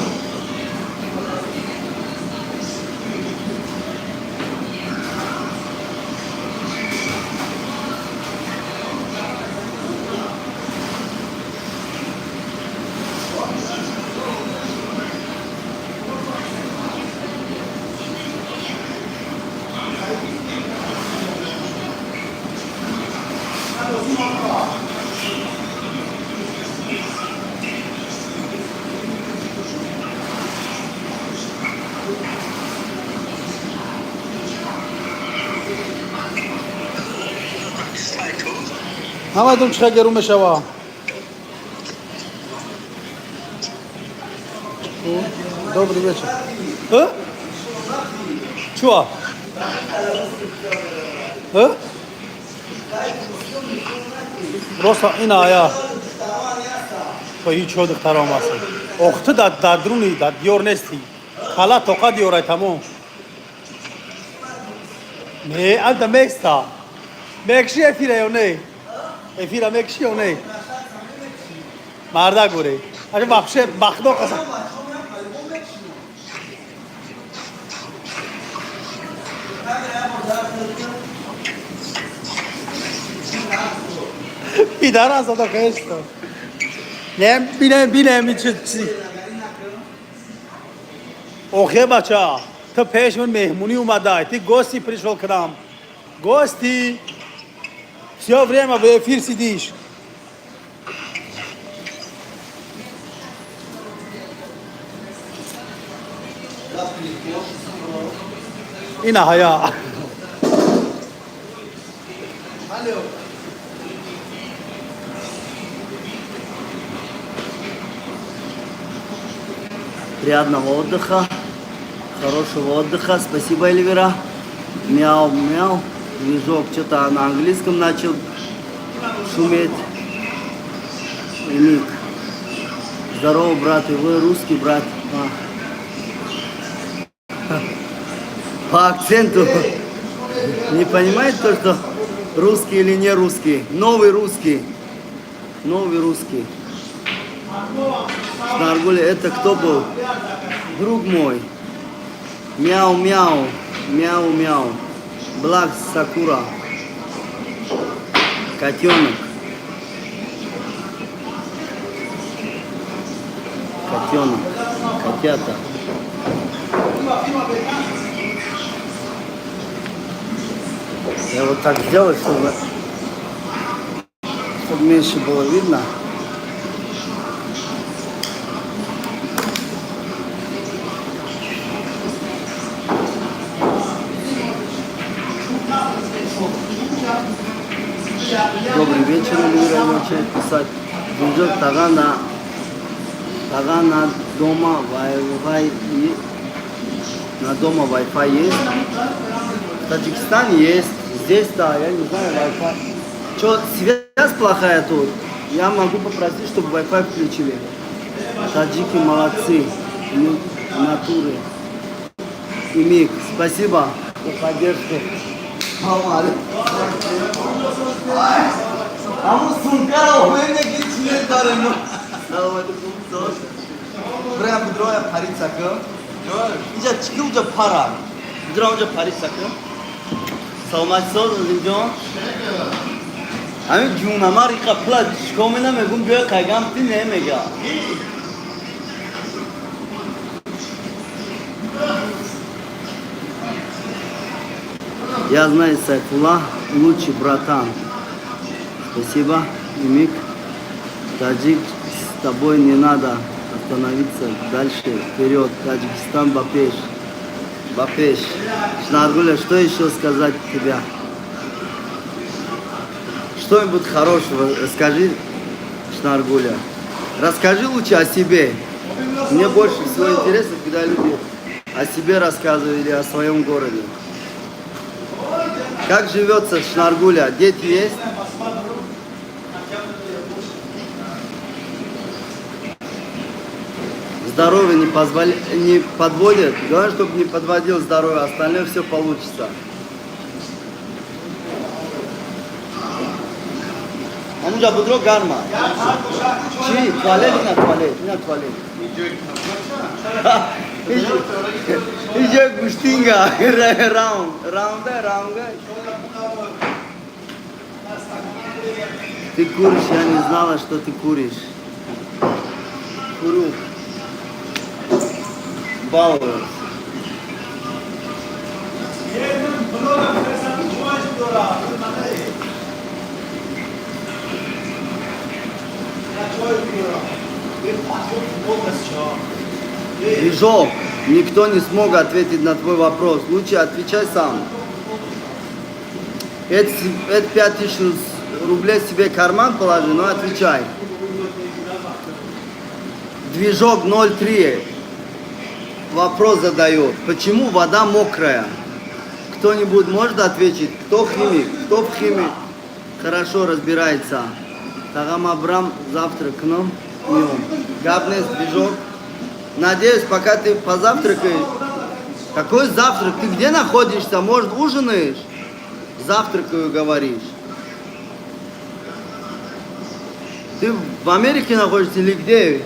همه دوم چقدر گرون بشوا Добрый вечер. А? Чего? А? Просто иная. Hiç olduk taraması. Oktu da druni da diyor nesti. Kala toka diyor ay tamam. Ne alta meksta. Mekşi efira yo ne? Efira mekşi yo ne? Marda gore. Aç vapşe bakdo kasa. İdara sada kayıstı. Ne binem için. Okey bacha. Ta peşmen mehmuni umada. Ti gosti пришел к нам. Гости. Все время в эфир сидишь. И на хая. Приятного отдыха, хорошего отдыха. Спасибо, Эльвира. Мяу, мяу. Движок что-то на английском начал шуметь. Ник. Здорово, брат. И вы русский, брат. По акценту не понимает то, что русский или не русский. Новый русский. Новый русский. Шнаргуля, это кто был? Друг мой. Мяу-мяу. Мяу-мяу. Благ Сакура. Котенок. Котенок. Котята. Я вот так сделаю, чтобы меньше было видно. Добрый вечер, Эльвира, начать писать. Движок Тагана дома Wi-Fi, на дома Wi-Fi есть. В Таджикистане есть. Здесь-то, я не знаю, Wi-Fi. Что, связь плохая тут? Я могу попросить, чтобы Wi-Fi включили. Таджики молодцы. Натуры. И Мик, спасибо за поддержку. Am suncara oyuna geçiyor tarım. Buraya budroya parit sakın. İyice çıkınca para. Budroya parit sakın. Savmasız linjon. Ami cuna mari kapla şkomena megum göğe kaygam ti ne mega. Я знаю, Сайфулlah, лучший братан. Спасибо, Мик. Таджик, с тобой не надо остановиться. Дальше, вперед. Таджикистан, Бапеш. Бапеш. Шнаргуля, что еще сказать тебе? Что-нибудь хорошего расскажи, Шнаргуля. Расскажи лучше о себе. Мне больше всего интересно, когда люди о себе рассказывают или о своем городе. Как живется Шнаргуля? Дети есть? Здоровье не подводит? Главное, чтобы не подводил здоровье, остальное все получится. Амуджа будро гарма. Чи, туалет или туалет? Не туалет. Иди гуштинга, раунд. Ты куришь, я не знала, что ты куришь. Курю. Балуюсь. Движок, никто не смог ответить на твой вопрос. Лучше отвечай сам. Это 5000 рублей себе в карман положи, но отвечай. Движок 03. вопрос задает. Почему вода мокрая? Кто-нибудь может ответить? Кто химик? Кто в химии хорошо разбирается? Тагам Абрам завтра к нам. Габнес, движок. Надеюсь, пока ты позавтракаешь. Какой завтрак? Ты где находишься? Может, ужинаешь? Завтракаю, говоришь. Ты в Америке находишься или где?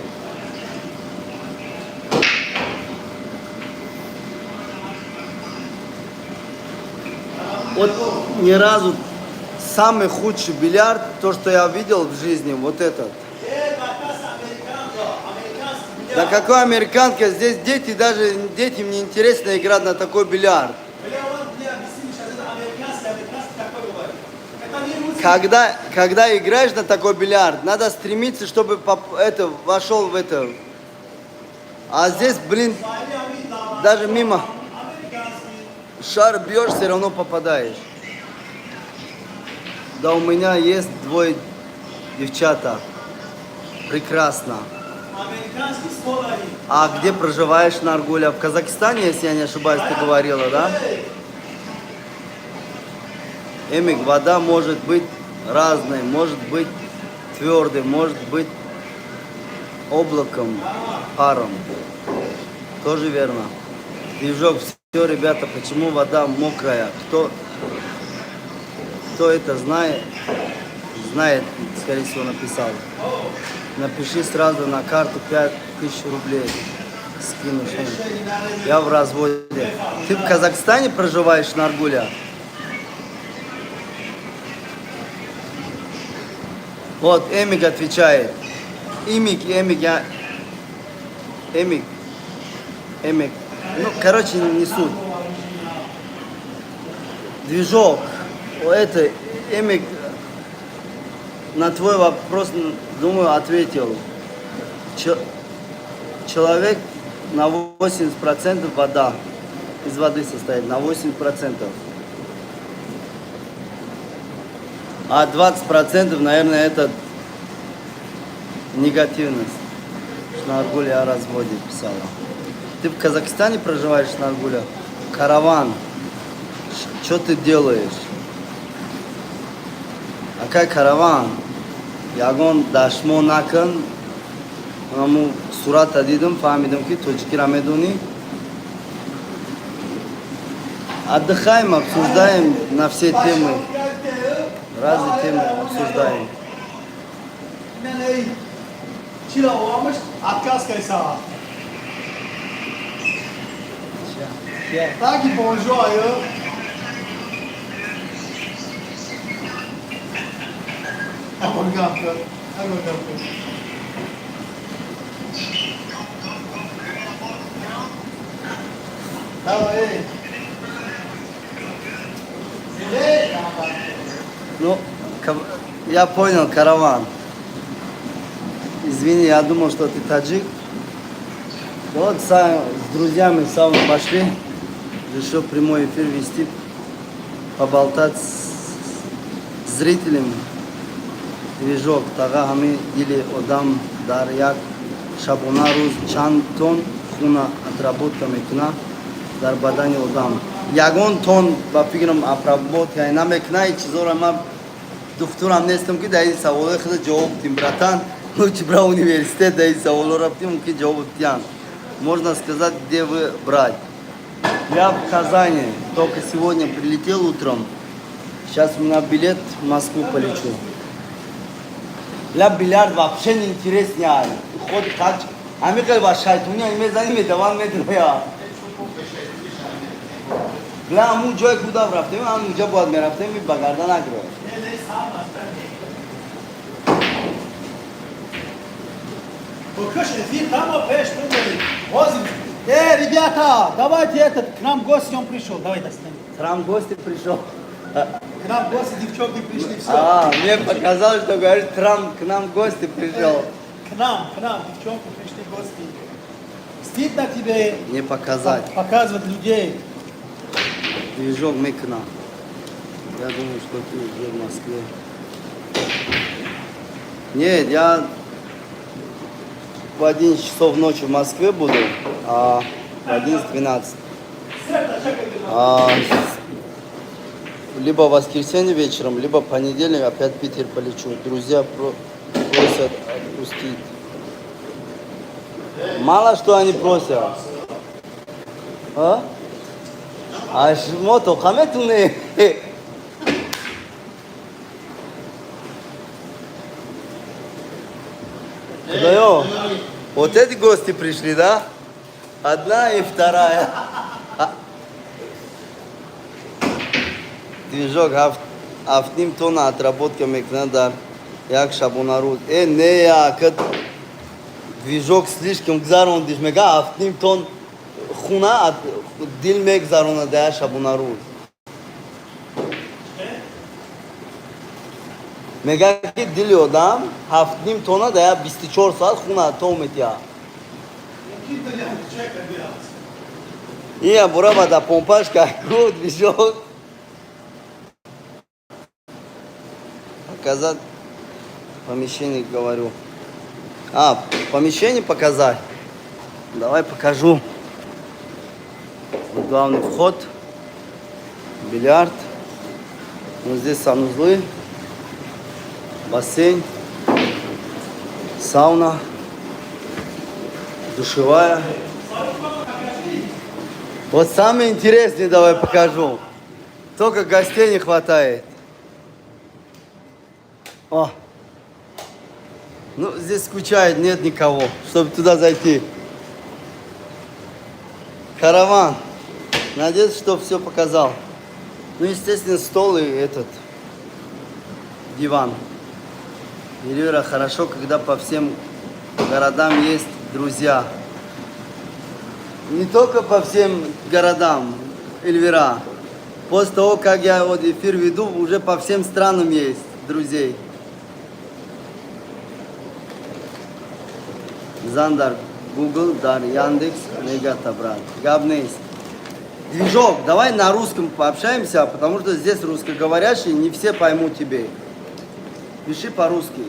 Вот ни разу самый худший бильярд, то, что я видел в жизни, вот этот. Да какой американка, здесь дети, даже детям не интересно играть на такой бильярд. Когда играешь на такой бильярд, надо стремиться, чтобы вошел в это. А здесь, блин, даже мимо шар бьешь, все равно попадаешь. Да у меня есть 2 девчата. Прекрасно. А где проживаешь, Наргуля? В Казахстане, если я не ошибаюсь, ты говорила, да? Эмик, вода может быть разной, может быть твердой, может быть облаком, паром. Тоже верно. Движок, все, ребята, почему вода мокрая? Кто это знает, скорее всего, написал. Напиши сразу на карту 5000 рублей. Скинешь. Я в разводе. Ты в Казахстане проживаешь, Наргуля? Вот, Эмик отвечает. Эмик. Ну, короче, не суть. Движок. Это Эмик на твой вопрос, думаю, ответил. Человек на 80% вода. Из воды состоит, на 80%. А 20%, наверное, это негативность. Наргуля о разводе писала. Ты в Казахстане проживаешь, Наргуля? Караван. Что ты делаешь? Акай караван? Ягон дашмо накан. Аму сурат адидам, фамидам ки тоҷики ра медонӣ. Отдыхаем, обсуждаем на все темы. Разные темы обсуждаем. Tá que bom, joia. Ну, я понял, караван. Извини, я думал, что ты таджик. Вот с друзьями сам пошли. Решил прямой эфир вести, поболтать с зрителями. Движок, тага хами дили одам дар як шабона руз чанд тон хуна отработка мекуна дар бадани одам. Ягон тон ба фикрам отработка намекуна и чизора ма духтурам нестам ки дар ин саволҳои хеле ҷавоб дидим, братан. Лучше бра университет дар ин саволҳо рафтим, ки ҷавоб дидем. Можно сказать, где вы брать. Я в Казани, только сегодня прилетел утром. Сейчас у меня билет в Москву полечу. Для бильярд вообще не интереснее. Ход как... Амикай вашай, у меня не знаю, даван медроя. Для аму джой куда врафтем, аму джа бод мерафтем и багарда нагро. Ребята, давайте к нам гость он пришел, давай достанем. К нам гости пришел. К нам гости, девчонки пришли, все. А, мне показалось, что говорит, к нам гости пришел. К нам, девчонки пришли гости. Стыдно тебе Не показать. показывать людей. Движок Мекна. Я думаю, что ты уже в Москве. Нет, я в 11 часов ночи в Москве буду, а в 11-12. Либо в воскресенье вечером, либо в понедельник опять в Питер полечу. Друзья просят отпустить. Мало что они просят. А? Аж мото хаметуне. Куда вот эти гости пришли, да? Одна и вторая. Движок автним тона отработка мекнада як шабунарут. Не якът движок слишком гзарон дишмега автним тон хуна дил мек зарона да шабунарут. Мега ки дили одам автним тона да 24 saat хуна томет я. И бураба да помпашка год движок. Показать помещение, говорю. Помещение показать. Давай покажу. Вот главный вход. Бильярд. Вот здесь санузлы. Бассейн. Сауна. Душевая. Вот самое интересное давай покажу. Только гостей не хватает. О, ну здесь скучает, нет никого, чтобы туда зайти. Караван. Надеюсь, что все показал. Ну, естественно, стол и этот диван. Эльвира, хорошо, когда по всем городам есть друзья. Не только по всем городам, Эльвира. После того, как я вот эфир веду, уже по всем странам есть друзей. Зандар, Google, Дар, Яндекс, Негата, брат. Габнейс. Движок, давай на русском пообщаемся, потому что здесь русскоговорящие, не все поймут тебе. Пиши по-русски.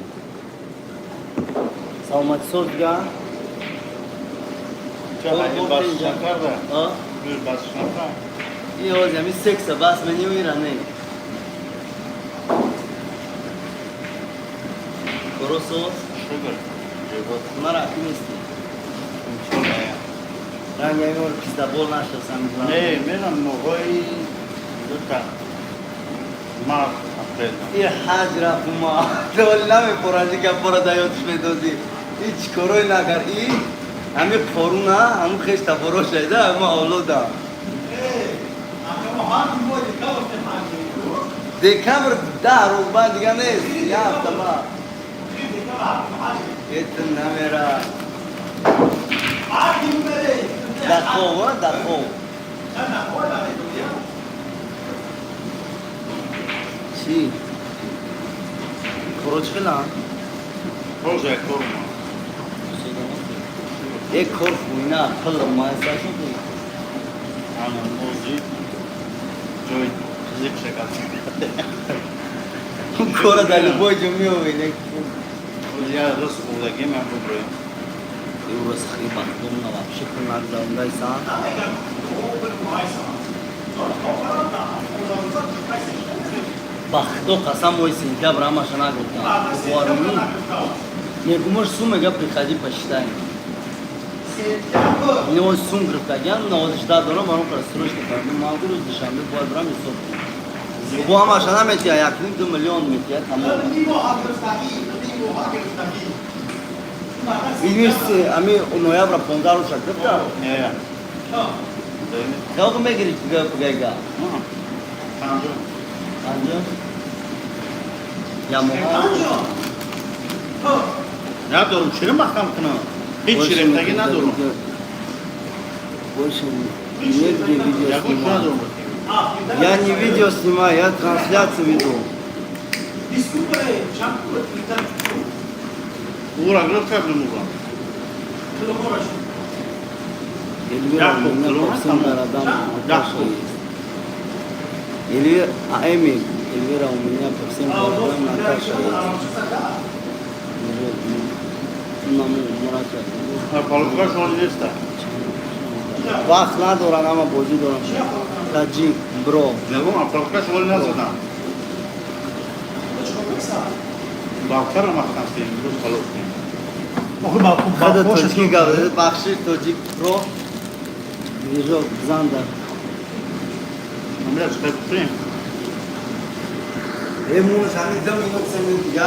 Салматсорга. И вот я mis секса, бас меню ираны. Коросос. Мара, мисти. Ранее говорю, пиздобол нашел сам главный. Не, меня могой это мар апрелно. И хаджра пума. Довольно поражика продает шведози. И чкорой нагар. И ами поруна, ами хешта порошай, да, ама олода. Декабр, да, рубан диганес, я тама. Это номера. Дахова, дахов. Си. Корочкина. Боже, корма. Корфуина, коломайсашу. Ана мози. Джой, зипшека. Города любой дюмёвый. Я русского гема выбрал. И расхриба, думно вообще надо ундайсан. Бахто касам мой сентябрь амашана гута. Уарми. Не гумаш сумега приходи посчитай. Не он сум гртагян, но он ждал дома, он просрочно как могу дышать, мы будем сот. Bu amashana metya yakın 2 milyon metya tamam. Bilirsin, ami noyabra pondaru şakırda. Ne? Kalkma girip gega. Tanju. Tanju. Ya muha. Ne durum? Şirin bakalım kına. Hiç şirindeki ne durum? Больше нет где видео Ya bu şuna снимаю. durum. Я не видео снимаю, я трансляцию веду. Uğra grafka bir muğra. Эльвира у меня по всем городам Наташа есть. Эмиль, Эльвира у меня по всем городам Наташа есть. На Мураке. Balıklar şu an neyse. وقت ندارن اما بازی دارن تاجیک برو نگم اپلکاش ول نزدم باکر ما خواستیم روز خلاص کنیم آخه با خدا باش تاجیک گفته بخشی تاجیک برو دیجا زنده میرم سپر کنیم امروز همین دم میگم دیگه